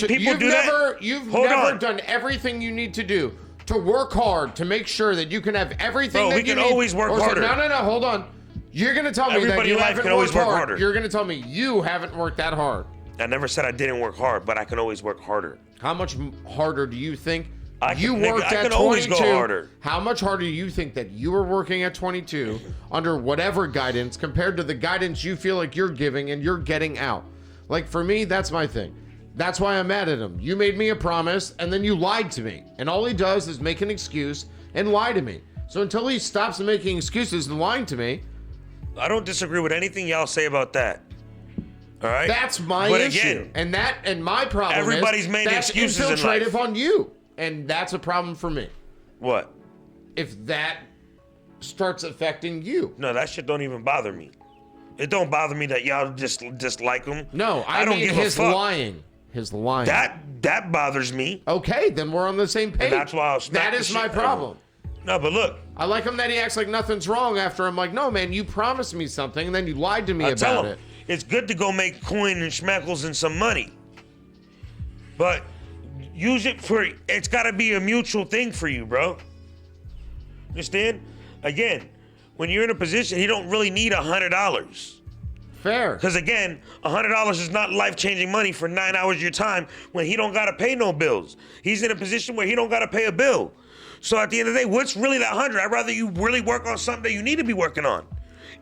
people do that. You've never done everything you need to do to work hard to make sure that you can have everything. Bro, we can always work harder. No, hold on. You're gonna tell me that you haven't worked harder. You're gonna tell me you haven't worked that hard. I never said I didn't work hard, but I can always work harder. How much harder do you think you worked at 22? I can always go harder. How much harder do you think that you were working at 22 under whatever guidance compared to the guidance you feel like you're giving and you're getting out? Like for me, that's my thing. That's why I'm mad at him. You made me a promise and then you lied to me. And all he does is make an excuse and lie to me. So until he stops making excuses and lying to me. I don't disagree with anything y'all say about that. All right? That's my issue. Again, and my problem everybody's made that's excuses in infiltrative life. on you. And that's a problem for me. What? If that starts affecting you. No, that shit don't even bother me. It don't bother me that y'all just dislike him. No, I don't give a fuck. His lying. That bothers me. Okay, then we're on the same page. And that's why I'll that is my problem. No, but look. I like him that he acts like nothing's wrong after I'm like, no, man, you promised me something and then you lied to me about it. It's good to go make coin and schmeckles and some money. But use it it's got to be a mutual thing for you, bro. Understand? Again, when you're in a position, you don't really need $100. Fair. Because again, $100 is not life-changing money for 9 hours of your time when he don't got to pay no bills. He's in a position where he don't got to pay a bill. So at the end of the day, what's really that 100? I'd rather you really work on something that you need to be working on.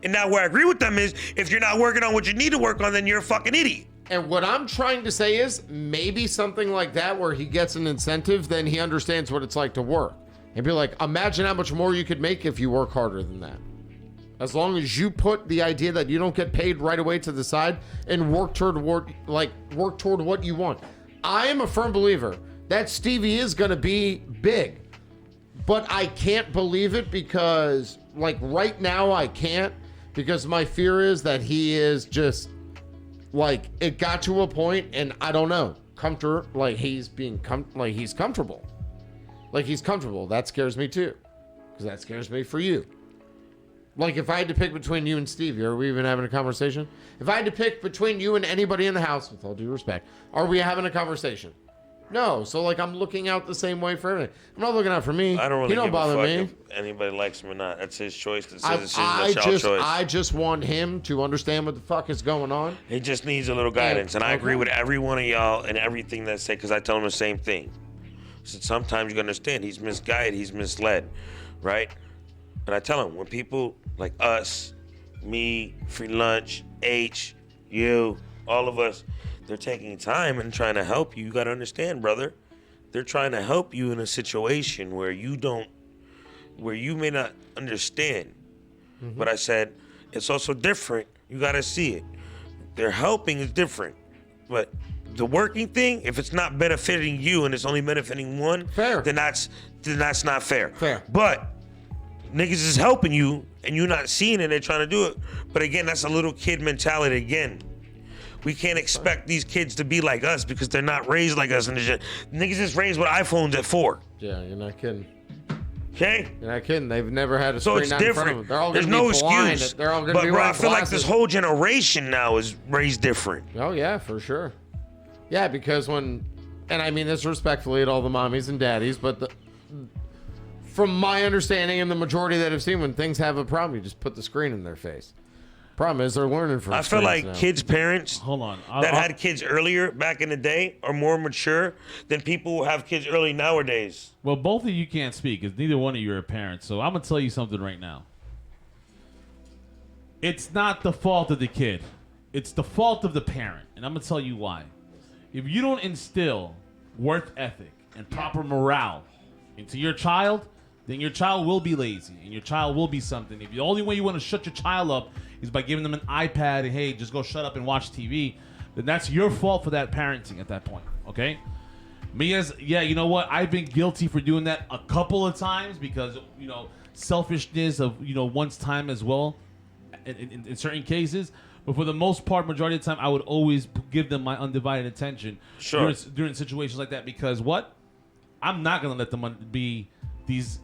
And now where I agree with them is, if you're not working on what you need to work on, then you're a fucking idiot. And what I'm trying to say is maybe something like that where he gets an incentive, then he understands what it's like to work. And be like, imagine how much more you could make if you work harder than that. As long as you put the idea that you don't get paid right away to the side and work toward what you want. I am a firm believer that Stevie is going to be big. But I can't believe it because like right now I can't, because my fear is that he is just like, it got to a point and I don't know, he's comfortable. Like he's comfortable. That scares me too. Because that scares me for you. Like if I had to pick between you and Stevie, are we even having a conversation? If I had to pick between you and anybody in the house, with all due respect, are we having a conversation? No. So like I'm looking out the same way for everything. I'm not looking out for me. I don't really give bother me. If anybody likes him or not. That's his choice. That's y'all's choice. I just want him to understand what the fuck is going on. He just needs a little guidance. And I agree with every one of y'all and everything they say, because I tell him the same thing. So sometimes you understand he's misguided, he's misled, right? And I tell him, when people like us, me, Free Lunch, H, you, all of us, they're taking time and trying to help you. You got to understand, brother. They're trying to help you in a situation where you may not understand. Mm-hmm. But I said, it's also different. You got to see it. Their helping is different. But the working thing, if it's not benefiting you and it's only benefiting one, fair. Then that's not fair. Fair. But niggas is helping you and you're not seeing it, they're trying to do it. But again, that's a little kid mentality again. We can't expect these kids to be like us because they're not raised like us. And shit. Niggas is raised with iPhones at 4. Yeah, you're not kidding. Okay? You're not kidding. They've never had a so screen out in front of them. They're all going to be blind. Excuse. They're all going to be bro, wearing I feel glasses. like this whole generation now is raised different. Oh, yeah, for sure. Yeah, because and I mean this respectfully at all the mommies and daddies, but from my understanding and the majority that I've seen, when things have a problem, you just put the screen in their face. Problem is, they're learning from. I feel like now. kids' parents that had kids earlier back in the day are more mature than people who have kids early nowadays. Well, both of you can't speak because neither one of you are parents. So I'm gonna tell you something right now. It's not the fault of the kid. It's the fault of the parent, and I'm gonna tell you why. If you don't instill work ethic and proper morale into your child, then your child will be lazy and your child will be something. If the only way you want to shut your child up is by giving them an iPad and hey, just go shut up and watch TV, then that's your fault for that parenting at that point. Okay. Me as you know what? I've been guilty for doing that a couple of times because selfishness of one's time as well, in certain cases. But for the most part, majority of the time, I would always give them my undivided attention during situations like that because I'm not gonna let them be these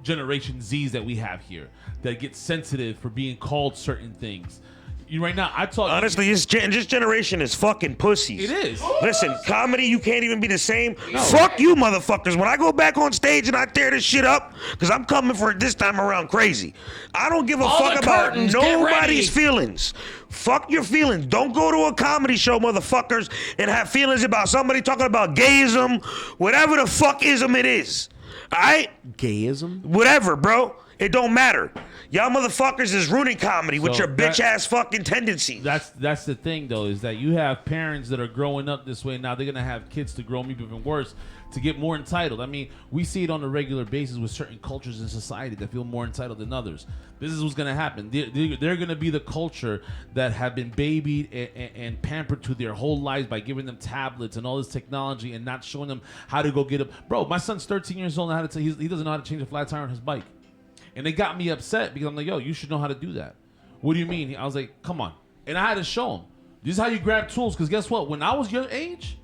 Generation Zs that we have here that get sensitive for being called certain things. Right now, I talk. Honestly, this generation is fucking pussies. It is. Listen, comedy, you can't even be the same. No. Fuck you, motherfuckers. When I go back on stage and I tear this shit up, because I'm coming for it this time around crazy. I don't give a fuck about nobody's feelings. Fuck your feelings. Don't go to a comedy show, motherfuckers, and have feelings about somebody talking about gayism, whatever the fuck ism it is. All right? Gayism? Whatever, bro. It don't matter. Y'all motherfuckers is ruining comedy with your bitch-ass fucking tendencies. That's the thing, though, is that you have parents that are growing up this way. Now they're going to have kids to grow up even worse, to get more entitled. I mean, we see it on a regular basis with certain cultures in society that feel more entitled than others. This is what's going to happen. They're going to be the culture that have been babied and pampered to their whole lives by giving them tablets and all this technology and not showing them how to go get up. Bro, my son's 13 years old and he doesn't know how to change a flat tire on his bike. And they got me upset because I'm like, yo, you should know how to do that. What do you mean? I was like, come on. And I had to show him. This is how you grab tools. Because guess what? When I was your age,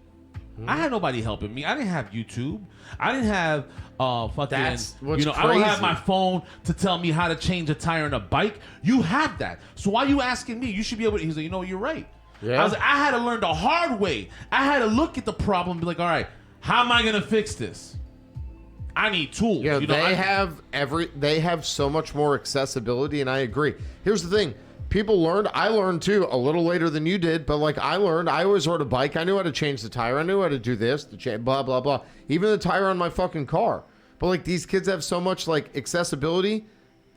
I had nobody helping me. I didn't have YouTube. I didn't have fucking, That's what's I don't have my phone to tell me how to change a tire on a bike. You have that. So why are you asking me? You should be able to. He's like, you're right. Yeah. I was like, I had to learn the hard way. I had to look at the problem and be like, all right, how am I going to fix this? I need tools. Yeah, they have so much more accessibility, and I agree. Here's the thing. People learned. I learned, too, a little later than you did, but, I learned. I always rode a bike. I knew how to change the tire. I knew how to do this, blah, blah, blah. Even the tire on my fucking car. But, these kids have so much, accessibility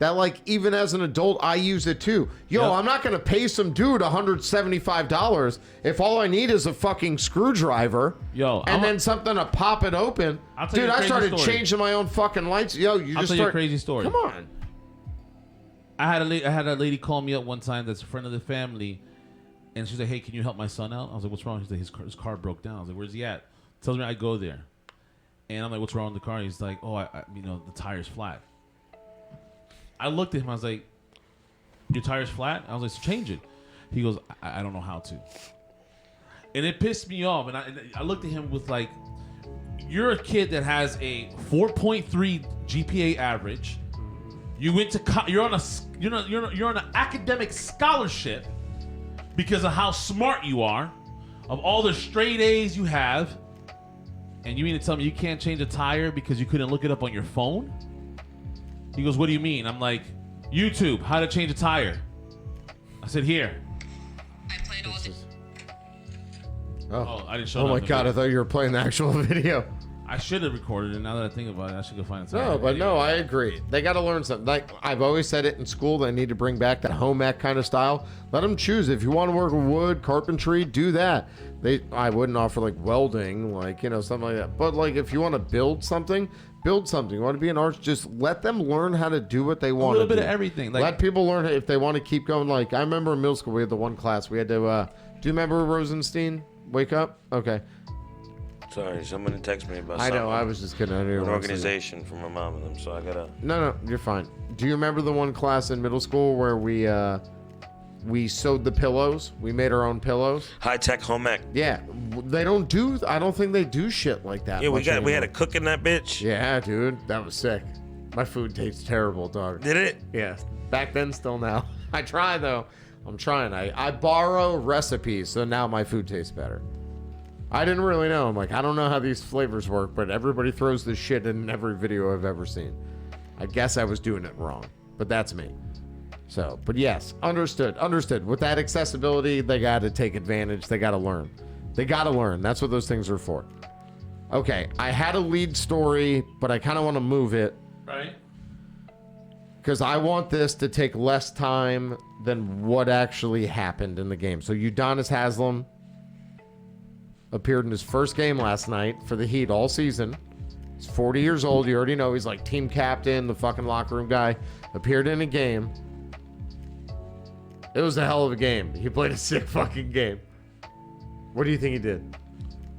that, even as an adult, I use it, too. Yo, I'm not going to pay some dude $175 if all I need is a fucking screwdriver and then something to pop it open. Dude, I started changing my own fucking lights. Yo, I'll tell you a crazy story. Come on. I had a lady call me up one time that's a friend of the family, and she's like, hey, can you help my son out? I was like, what's wrong? She's like, his car broke down. I was like, where's he at? Tells me I go there. And I'm like, what's wrong with the car? He's like, oh, the tire's flat. I looked at him. I was like, your tire's flat? I was like, so change it. He goes, I don't know how to. And it pissed me off. And I looked at him with you're a kid that has a 4.3 GPA average. You went to you're on an academic scholarship because of how smart you are, of all the straight A's you have, and you mean to tell me you can't change a tire because you couldn't look it up on your phone? He goes, what do you mean? I'm like, YouTube, how to change a tire. I said, here. I played all the... Oh, I didn't show Oh my God, I thought you were playing the actual video. I should have recorded it. Now that I think about it, I should go find it. No, but no, I agree. They got to learn something. I've always said it in school, they need to bring back that home ec kind of style. Let them choose. If you want to work with wood, carpentry, do that. I wouldn't offer welding, something like that. But if you want to build something. You want to be an artist, just let them learn how to do what they want to do. A little bit of everything. Let people learn if they want to keep going. I remember in middle school, we had the one class. We had to, do you remember Rosenstein? Wake Up? Okay. Sorry, someone texted me about something. I know, I was just kidding. I knew an organization from my mom and them, so I gotta... No, you're fine. Do you remember the one class in middle school where we sewed the pillows? We made our own pillows? High-tech home ec. Yeah. I don't think they do shit like that. Yeah, we had a cook in that bitch. Yeah, dude. That was sick. My food tastes terrible, dog. Did it? Yeah. Back then, still now. I try, though. I'm trying. I borrow recipes, so now my food tastes better. I didn't really know. I'm like, I don't know how these flavors work, but everybody throws this shit in every video I've ever seen. I guess I was doing it wrong, but that's me. So, but yes, understood. With that accessibility, they got to take advantage. They got to learn. That's what those things are for. Okay, I had a lead story, but I kind of want to move it. Right. Because I want this to take less time than what actually happened in the game. So Udonis Haslem appeared in his first game last night for the Heat all season. He's 40 years old. You already know he's team captain, the fucking locker room guy. Appeared in a game. It was a hell of a game. He played a sick fucking game. What do you think he did?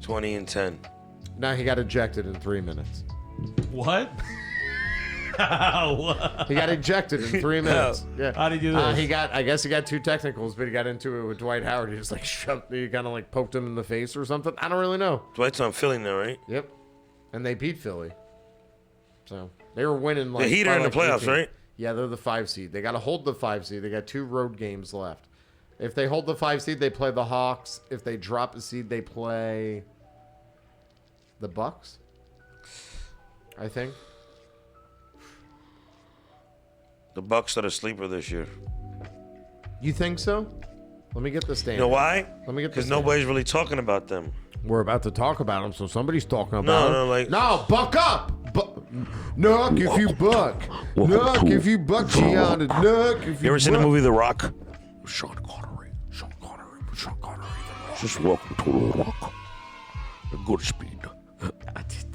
20-10. Now he got ejected in 3 minutes. What? What? He got ejected in 3 minutes. Yeah. How did he do this? I guess he got 2 technicals, but he got into it with Dwight Howard. He just like he kind of like poked him in the face or something. I don't really know. Dwight's on Philly now, right? Yep. And they beat Philly. So they were winning like. The Heat are in the playoffs, 18. right? Yeah, they're the 5 seed. They got to hold the 5 seed. They got 2 road games left. If they hold the 5 seed, they play the Hawks. If they drop a seed, they play the Bucks. I think. The Bucks are the sleeper this year. You think so? Let me get the stand. You know why? Let me get the Because nobody's really talking about them. We're about to talk about them, so somebody's talking about them. No, buck up! Knock if you buck. Knock if you buck, Gianna. Knock if you You ever seen the buck. movie The Rock? Sean Connery. Just welcome to The Rock. A good speed.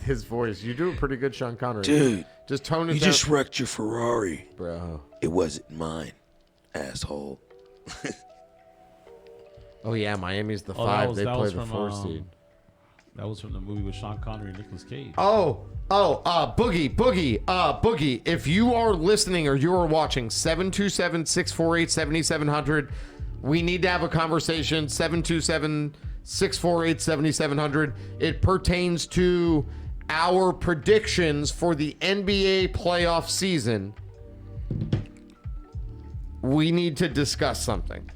His voice. You do a pretty good Sean Connery. Dude. Just tone it You down. just wrecked your Ferrari. Bro. It wasn't mine, asshole. Oh, yeah, Miami's the Oh, 5. that They play was the from, 4 seed. That was from the movie with Sean Connery and Nicolas Cage. Boogie. If you are listening or you are watching, 727-648-7700. We need to have a conversation. 727-648-7700. It pertains to our predictions for the NBA playoff season. We need to discuss something.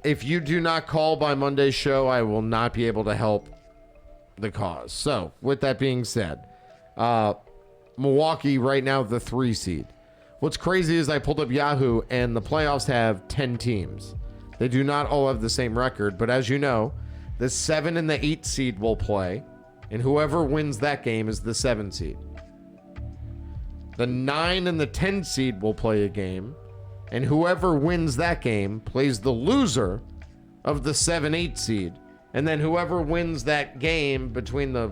If you do not call by Monday's show, I will not be able to help the cause. So, with that being said, Milwaukee right now the 3 seed. What's crazy is I pulled up Yahoo and the playoffs have 10 teams. They do not all have the same record, but as you know, the 7 and the 8 seed will play, and whoever wins that game is the 7 seed. The 9 and the 10 seed will play a game, and whoever wins that game plays the loser of the 7-8 seed. And then whoever wins that game between the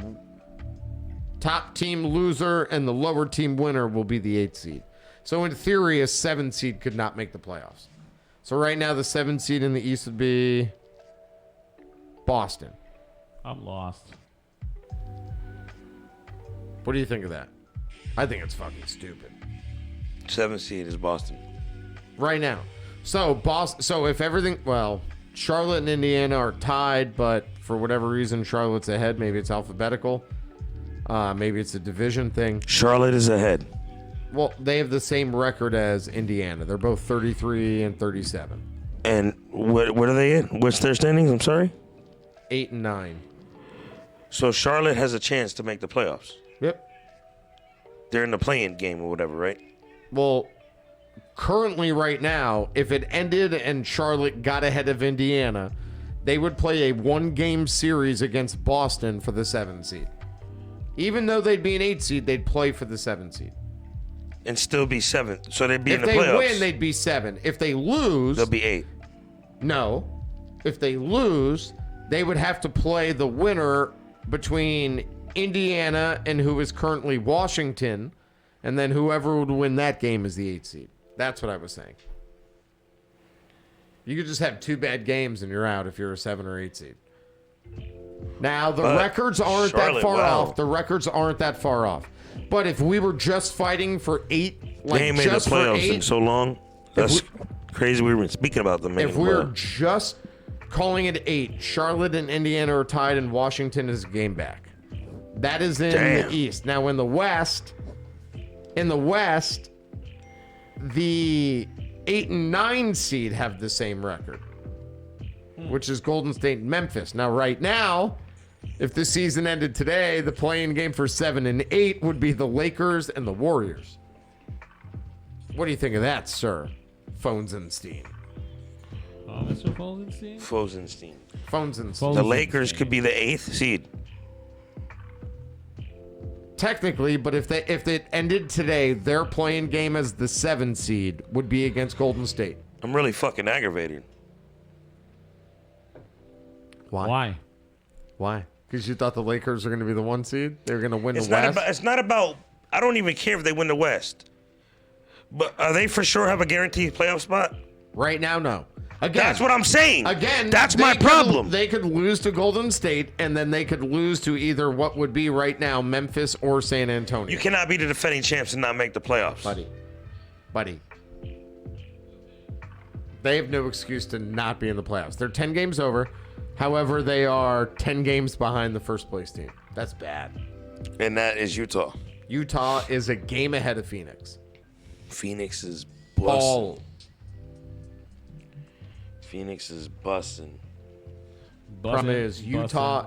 top team loser and the lower team winner will be the 8 seed. So in theory, a 7 seed could not make the playoffs. So right now, the 7 seed in the East would be Boston. I'm lost. What do you think of that? I think it's fucking stupid. 7 seed is Boston. Right now. So if everything, well, Charlotte and Indiana are tied, but for whatever reason, Charlotte's ahead. Maybe it's alphabetical. Maybe it's a division thing. Charlotte is ahead. Well, they have the same record as Indiana. They're both 33 and 37. And what are they in? What's their standings? I'm sorry? 8 and 9. So Charlotte has a chance to make the playoffs. Yep. They're in the play-in game or whatever, right? Well, currently right now, if it ended and Charlotte got ahead of Indiana, they would play a 1-game series against Boston for the 7 seed. Even though they'd be an 8 seed, they'd play for the 7 seed. And still be 7. So they'd be in the playoffs. If they win, they'd be 7. If they lose... They'll be 8. No. If they lose, they would have to play the winner between Indiana and who is currently Washington, and then whoever would win that game is the 8 seed. That's what I was saying. You could just have 2 bad games and you're out if you're a 7 or 8 seed. Now, the records aren't that far off. The records aren't that far off. But if we were just fighting for 8, like they ain't made just the playoffs for 8, in so long. That's crazy. We were speaking about them. If we're just calling it 8, Charlotte and Indiana are tied and Washington is a game back. That is in the East. Now, in the West, the 8 and 9 seed have the same record, which is Golden State and Memphis. Now, right now, if the season ended today, the play-in game for 7 and 8 would be the Lakers and the Warriors. What do you think of that, sir? Fonsenstein. Mr. Fonsenstein? Fonsenstein. The Lakers could be the 8th seed. Technically, but if it ended today, their playing game as the 7 seed would be against Golden State. I'm really fucking aggravated. Why? Because you thought the Lakers are going to be the 1 seed? They're going to win the West? It's not about... I don't even care if they win the West. But are they for sure have a guaranteed playoff spot? Right now, no. Again, That's what I'm saying. Again, that's my problem. They could lose to Golden State, and then they could lose to either what would be right now Memphis or San Antonio. You cannot be the defending champs and not make the playoffs. Buddy. They have no excuse to not be in the playoffs. They're 10 games over. However, they are 10 games behind the first place team. That's bad. And that is Utah. Utah is a game ahead of Phoenix. Phoenix is Ball. Phoenix is busting. Problem is Utah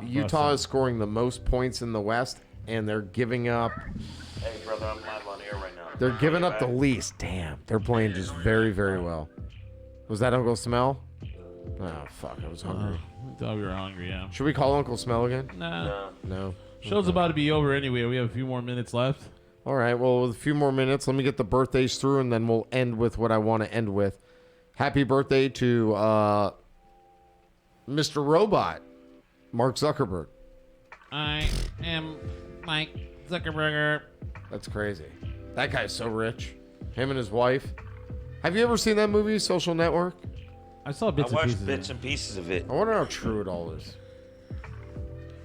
is scoring the most points in the West, and they're giving up. Hey, brother, I'm live on air right now. They're giving up the least. Damn, they're playing just very, very well. Was that Uncle Smell? Oh fuck, I was hungry. I thought we were hungry. Yeah. Should we call Uncle Smell again? Nah. No. Show's about to be over anyway. We have a few more minutes left. All right. Well, with a few more minutes, let me get the birthdays through, and then we'll end with what I want to end with. Happy birthday to Mr. Robot, Mark Zuckerberg. I am Mike Zuckerberg. That's crazy. That guy's so rich. Him and his wife. Have you ever seen that movie, Social Network? I saw bits I watched and pieces. bits and pieces of it. I wonder how true it all is.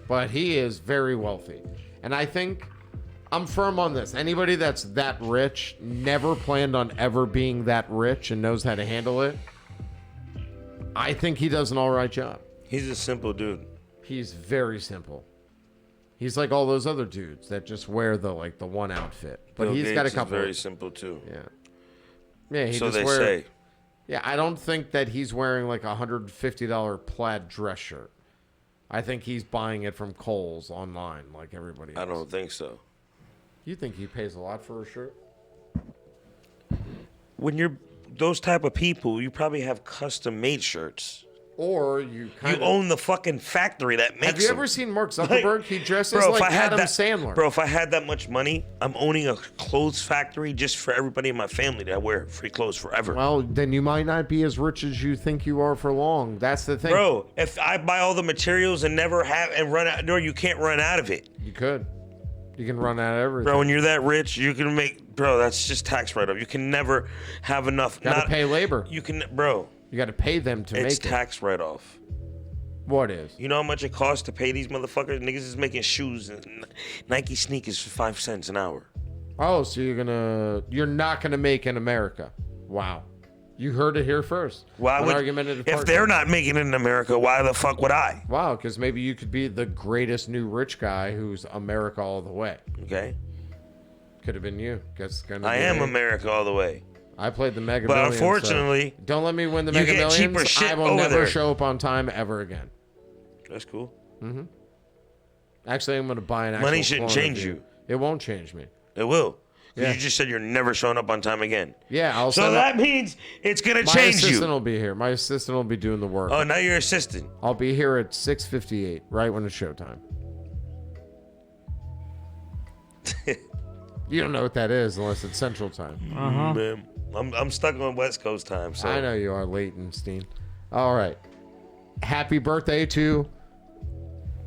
But he is very wealthy. And I think I'm firm on this. Anybody that's that rich, never planned on ever being that rich and knows how to handle it, I think he does an all right job. He's a simple dude. He's very simple. He's like all those other dudes that just wear the one outfit. But Bill he's Gates got a is couple. very simple too. Yeah. Yeah, he So just they wear, say. Yeah, I don't think that he's wearing like a $150 plaid dress shirt. I think he's buying it from Kohl's online like everybody else. I don't think so. You think he pays a lot for a shirt? When you're those type of people, you probably have custom made shirts. Or you own the fucking factory that makes Have you them. ever seen Mark Zuckerberg? He dresses Bro, like if I had Adam that, Sandler. Bro, if I had that much money, I'm owning a clothes factory just for everybody in my family that wear free clothes forever. Well, then you might not be as rich as you think you are for long. That's the thing. Bro, if I buy all the materials and never have and run out, no, you can't run out of it. You could. You can run out of everything. Bro, when you're that rich, you can make, bro, that's just tax write-off. You can never have enough. Gotta pay labor. You can, bro. You got to pay them to make it. It's tax write-off. What is? You know how much it costs to pay these motherfuckers? Niggas is making shoes and Nike sneakers for 5 cents an hour. Oh, so you're not gonna make in America. Wow. You heard it here first. Why would, if they're not making it in America, why the fuck would I? Wow, because maybe you could be the greatest new rich guy who's America all the way. Okay. Could have been you. I am America all the way. I played the Mega But Millions. unfortunately, so don't let me win the you Mega get Millions. cheaper shit I will over never there. show up on time ever again. That's cool. Mm-hmm. Actually, I'm going to buy an actual Money shouldn't clone of change you. It won't change me. It will. Yeah. You just said you're never showing up on time again. Yeah, So that means it's gonna change My assistant you. will be here. My assistant will be doing the work. Oh, now you're assistant. I'll be here at 6:58, right when it's showtime. You don't know what that is unless it's Central Time. Man, I'm stuck on West Coast time. So I know you are, Leighton. All right. Happy birthday to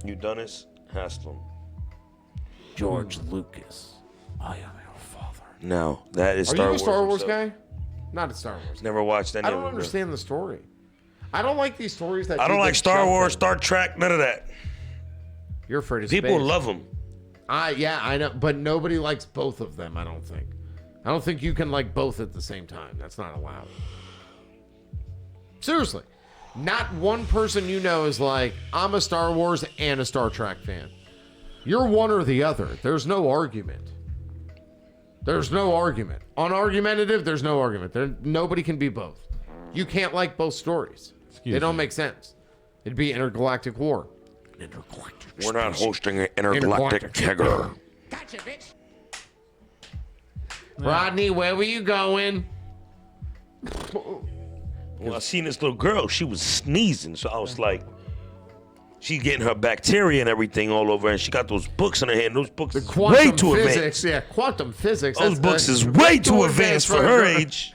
Udonis Haslem. George Lucas. I am your father. No, that is Are Star you a Wars Star Wars himself. guy? Not a Star Wars. Never watched any I of don't them. bro. understand the story. I don't like these stories that I don't you like get Star jumped Wars, in. Star Trek, none of that. You're afraid of People space. love them. Yeah, I know, but nobody likes both of them, I don't think. I don't think you can like both at the same time. That's not allowed. Seriously. Not one person you know is like, I'm a Star Wars and a Star Trek fan. You're one or the other. There's no argument. There's no argument. On Argumentative, there's no argument. Nobody can be both. You can't like both stories. They don't make sense. It'd be intergalactic war. We're not hosting an intergalactic kegger. Gotcha, bitch. Rodney, where were you going? Well, I seen this little girl. She was sneezing, so I was like, she's getting her bacteria and everything all over, and she got those books in her hand. Those books is way too physics, advanced. Yeah, quantum physics. Those books is way too advanced for her age.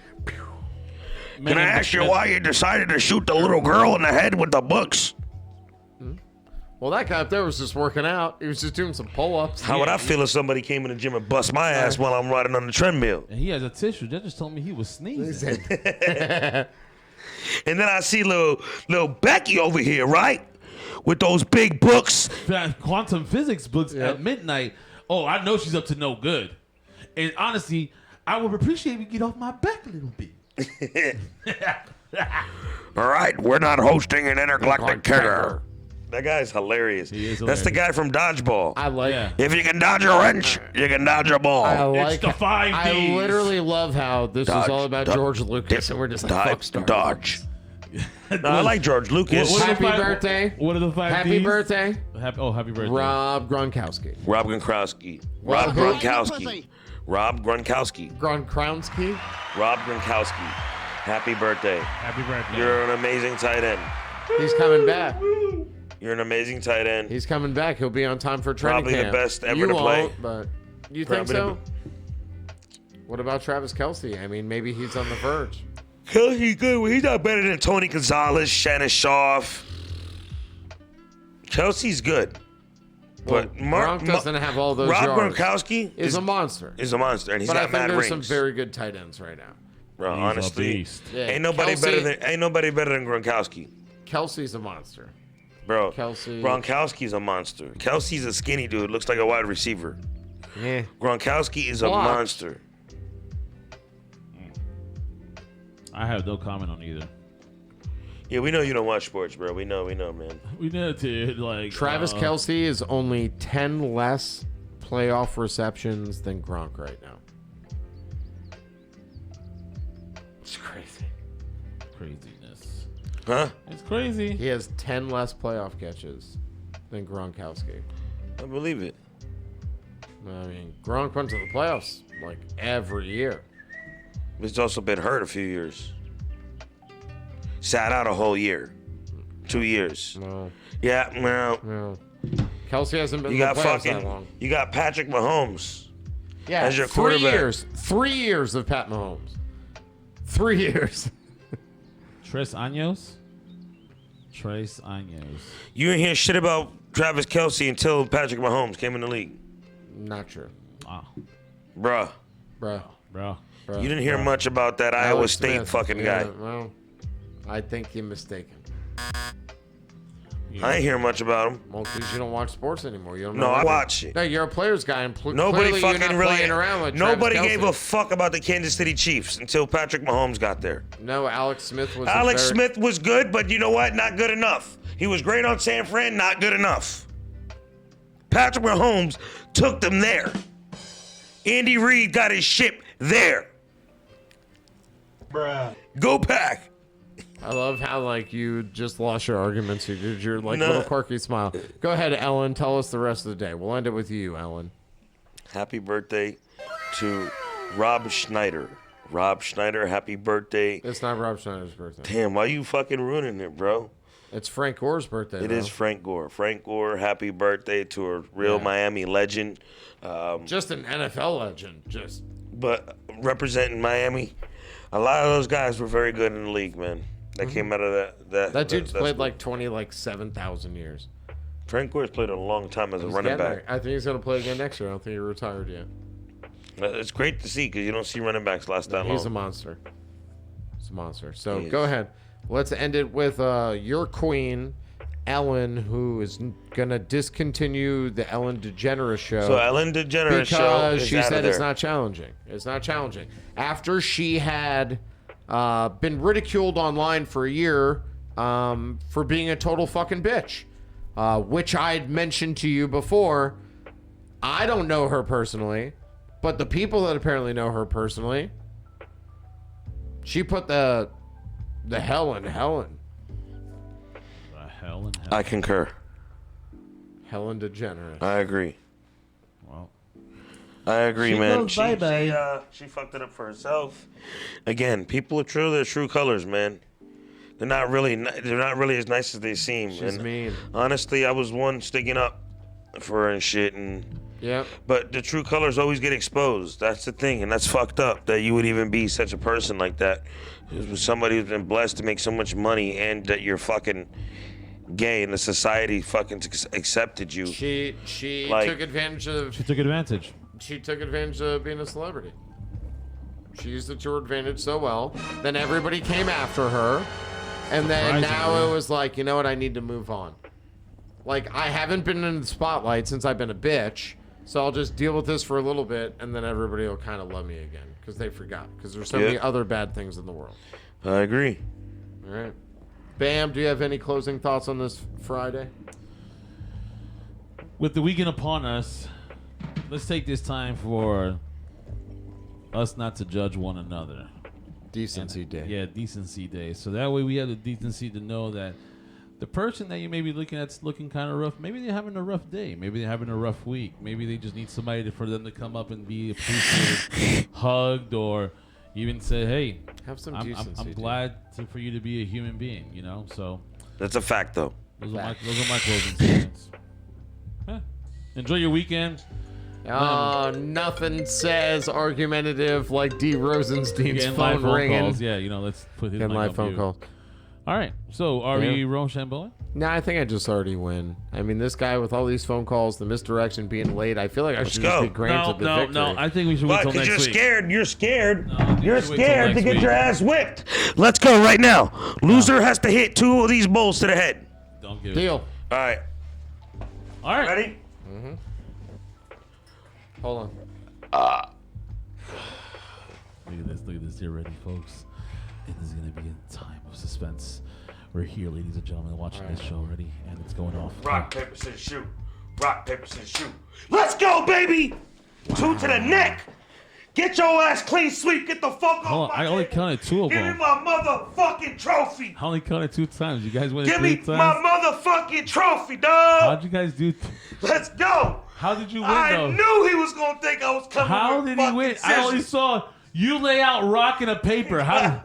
Can I ask you why you decided to shoot the little girl in the head with the books? Well, that guy up there was just working out. He was just doing some pull-ups. How would I feel if somebody came in the gym and bust my ass while I'm riding on the treadmill? And he has a tissue. That just told me he was sneezing. And then I see little Becky over here, right? With those big books. Quantum physics books at midnight. Oh, I know she's up to no good. And honestly, I would appreciate if you get off my back a little bit. All right, we're not hosting an intergalactic terror. That guy's hilarious. He is That's hilarious. the guy from Dodgeball. I like. Yeah. If you can dodge a wrench, you can dodge a ball. I like. It's the 5 Ds. I literally love how this was all about George Lucas, and we're just like, fuck Star dodge. Wars. No, I like George Lucas. What are the Happy five- birthday. What are the 5 Happy Ds? birthday, Happy birthday. Rob Gronkowski. Rob Gronkowski. Well, Rob who? Gronkowski. Rob Gronkowski. Gronkowski. Rob Gronkowski. Happy birthday. Happy birthday. You're an amazing tight end. He's coming back. You're an amazing tight end. He's coming back. He'll be on time for training Probably the camp. best ever you to play. won't, but you think Probably so? What about Travis Kelce? I mean, maybe he's on the verge. Kelsey's good. Well, he's not better than Tony Gonzalez, Shannon Sharf. Kelsey's good. But Gronk doesn't have all those Rob yards. Gronkowski is a monster. Is a monster, and he's But I got think mad there's rings. some very good tight ends right now. Bro, He's a honestly, beast. Yeah, ain't nobody Kelce- better than Gronkowski. Kelsey's a monster. Bro, Kelce. Gronkowski's a monster. Kelsey's a skinny dude, looks like a wide receiver. Yeah. Gronkowski is a Blocked. monster. I have no comment on either. Yeah, we know you don't watch sports, bro. We know, man. We know, dude. Like Travis Kelce is only 10 less playoff receptions than Gronk right now. It's crazy. Craziness. Huh? It's crazy. He has 10 less playoff catches than Gronkowski. I believe it. I mean, Gronk went to the playoffs like every year. He's also been hurt a few years. Sat out a whole year. 2 years. No, Yeah, well, no. Kelsey hasn't been you in the got playoffs that long. you got Patrick Mahomes. Yeah, as your 3 quarterback. years. 3 years of Pat Mahomes. 3 years. Tres Años. Tres Años. You didn't hear shit about Travis Kelce until Patrick Mahomes came in the league. Not true. Wow. Bruh. Bro. Bro. You didn't hear much about that Iowa Alex State Smith. fucking Yeah, guy. Well, I think you're mistaken. I ain't hear much about him. Well, because you don't watch sports anymore. You don't No, know I anything. watch it. No, you're a players guy, and Nobody clearly fucking you're not really. playing around with Nobody Travis gave Kelce. a fuck about the Kansas City Chiefs until Patrick Mahomes got there. No, Alex Smith was. Alex Smith was good, but you know what? Not good enough. He was great on San Fran, not good enough. Patrick Mahomes took them there. Andy Reid got his ship there. Bruh. Go Pack. I love how like you just lost your arguments. You did your like No. little quirky smile. Go ahead, Ellen. Tell us the rest of the day. We'll end it with you, Ellen. Happy birthday to Rob Schneider. Rob Schneider, happy birthday. It's not Rob Schneider's birthday. Damn, why you fucking ruining it, bro? It's Frank Gore's birthday. It is Frank Gore. Frank Gore, happy birthday to a real Miami legend. Just an NFL legend. Just. But representing Miami, a lot of those guys were very good in the league, man. That came out of That dude's that's played like 7,000 years. Frank Gore's played a long time as a He's running getting back. there. I think he's gonna play again next year. I don't think he retired yet. It's great to see because you don't see running backs last that long. He's a monster. He's a monster. So He go is. ahead. Let's end it with your queen, Ellen, who is gonna discontinue the Ellen DeGeneres show. So Ellen DeGeneres show because is she out of said it's there. not challenging. It's not challenging. After she had been ridiculed online for a year for being a total fucking bitch, which I'd mentioned to you before. I don't know her personally, but the people that apparently know her personally, she put the hell in Helen. The hell in hell. I concur. Helen DeGeneres. I agree. Well, I agree, She man. goes bye-bye. She fucked it up for herself. Again, people are true to their true colors, man. They're not really as nice as they seem. She's and mean. honestly, I was one sticking up for her and shit, and Yep. but the true colors always get exposed. That's the thing, and that's fucked up that you would even be such a person like that. Somebody who's been blessed to make so much money, and that you're fucking gay, and the society fucking accepted you. She Like- took advantage of. she took advantage. She took advantage of being a celebrity. She used it to her advantage so well. Then everybody came after her. And then now it was like, you know what? I need to move on. Like, I haven't been in the spotlight since I've been a bitch, so I'll just deal with this for a little bit, and then everybody will kind of love me again because they forgot. Because there's so many other bad things in the world. I agree. All right. Bam, do you have any closing thoughts on this Friday? With the weekend upon us, let's take this time for us not to judge one another. Decency Day. Yeah, Decency Day. So that way we have the decency to know that the person that you may be looking at's looking kind of rough. Maybe they're having a rough day. Maybe they're having a rough week. Maybe they just need somebody for them to come up and be appreciated, hugged, or even say, "Hey, have some I'm decency." glad for you to be a human being." You know, so that's a fact, though. Those are my closing statements. Enjoy your weekend. Nothing says argumentative like D. Rosenstein's phone ringing. Calls. Yeah, you know, let's put his Getting live phone calls. All right, so are we Rochambeau? No, I think I just already win. I mean, this guy with all these phone calls, the misdirection, being late, I feel like I should just be granted the victory. No, I think we should wait till next week. You're scared. You're scared to get your ass whipped. Let's go right now. Loser has to hit 2 of these bowls to the head. Don't give Deal. All right. Ready? Mm-hmm. Hold on. Look at this here, ready, folks. It is going to be a time of suspense. We're here, ladies and gentlemen, watching this show already, and it's going off. Rock, paper, scissors, shoot. Rock, paper, scissors, shoot. Let's go, baby! 2 to the neck. Get your ass clean sweep. Get the fuck off my I only counted 2 of them. Give me my motherfucking trophy. I only counted 2 times. You guys went 3 times. Give me my motherfucking trophy, dog. How'd you guys do? Let's go. How did you win, I though? knew he was going to think I was coming. How did he win? Scissors. I only saw you lay out rock and a paper. How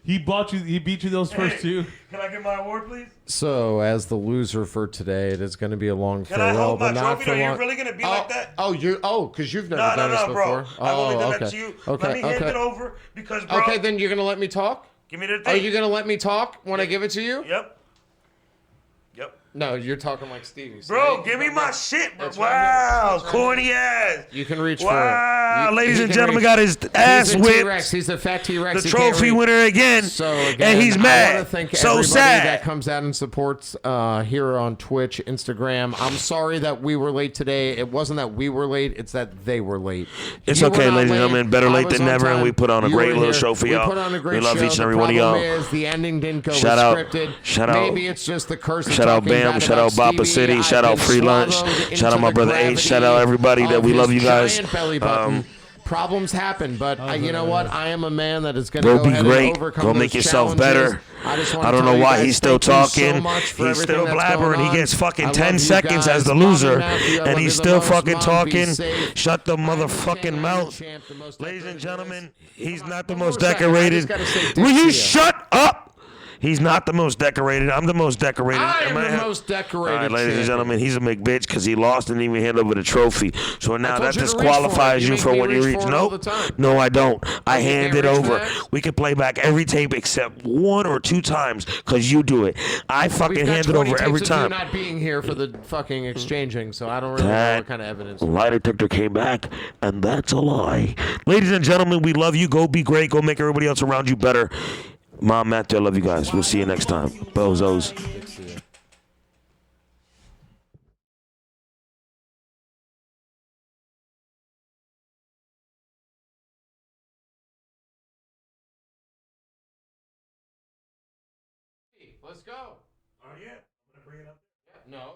did he beat you those first 2? Can I get my award, please? So, as the loser for today, it is going to be a long farewell. Can I hold my but not trophy? for Are long. you really going to be like that? Because you've never done this before. Bro. I've only done okay. that to you. Okay, Let me hand it over because, bro. Okay, then you're going to let me talk? Give me the thing. Are you going to let me talk when I give it to you? Yep. No, you're talking like Stevie. Bro, give me my shit, bro. Wow, corny ass. You can reach for it. Wow, ladies and gentlemen, got his ass whipped. He's a fat T-Rex. The trophy winner again. So and he's mad. I want to thank so everybody sad. that comes out and supports here on Twitch, Instagram. I'm sorry that we were late today. It wasn't that we were late. It's that they were late. It's okay, ladies and gentlemen. Better late than never, and we put on a great little show for y'all. We put on a great show. We love each and every one of y'all. y'all. The ending didn't go Shout out. scripted. Shout out. Maybe it's just the curse. Shout out Bam. Shout out Bapa City. Shout out Free Lunch. Shout out my brother H. Shout out everybody that we love you guys. Problems happen, but you know what? I am a man that is going to go be ahead great. and overcome Go those make yourself challenges. better. I don't know why he's still talking. He's still blabbering. He gets fucking 10 seconds as the loser, and he's still fucking talking. Shut the motherfucking mouth. Ladies and gentlemen, he's not the most decorated. Will you shut up? He's not the most decorated. I'm the most decorated. I am the most decorated. All right, ladies and gentlemen, he's a McBitch because he lost and didn't even hand over the trophy. So now that disqualifies you for when you reach. Nope. No, I don't. I hand it over. We can play back every tape except 1 or 2 times because you do it. I fucking hand it over every time. You're not being here for the fucking exchanging, so I don't really know what kind of evidence. Lie detector came back, and that's a lie. Ladies and gentlemen, we love you. Go be great. Go make everybody else around you better. Mom, Matthew, I love you guys. We'll see you next time. Bozos. Let's go. Oh, yeah. I'm going to bring it up. No.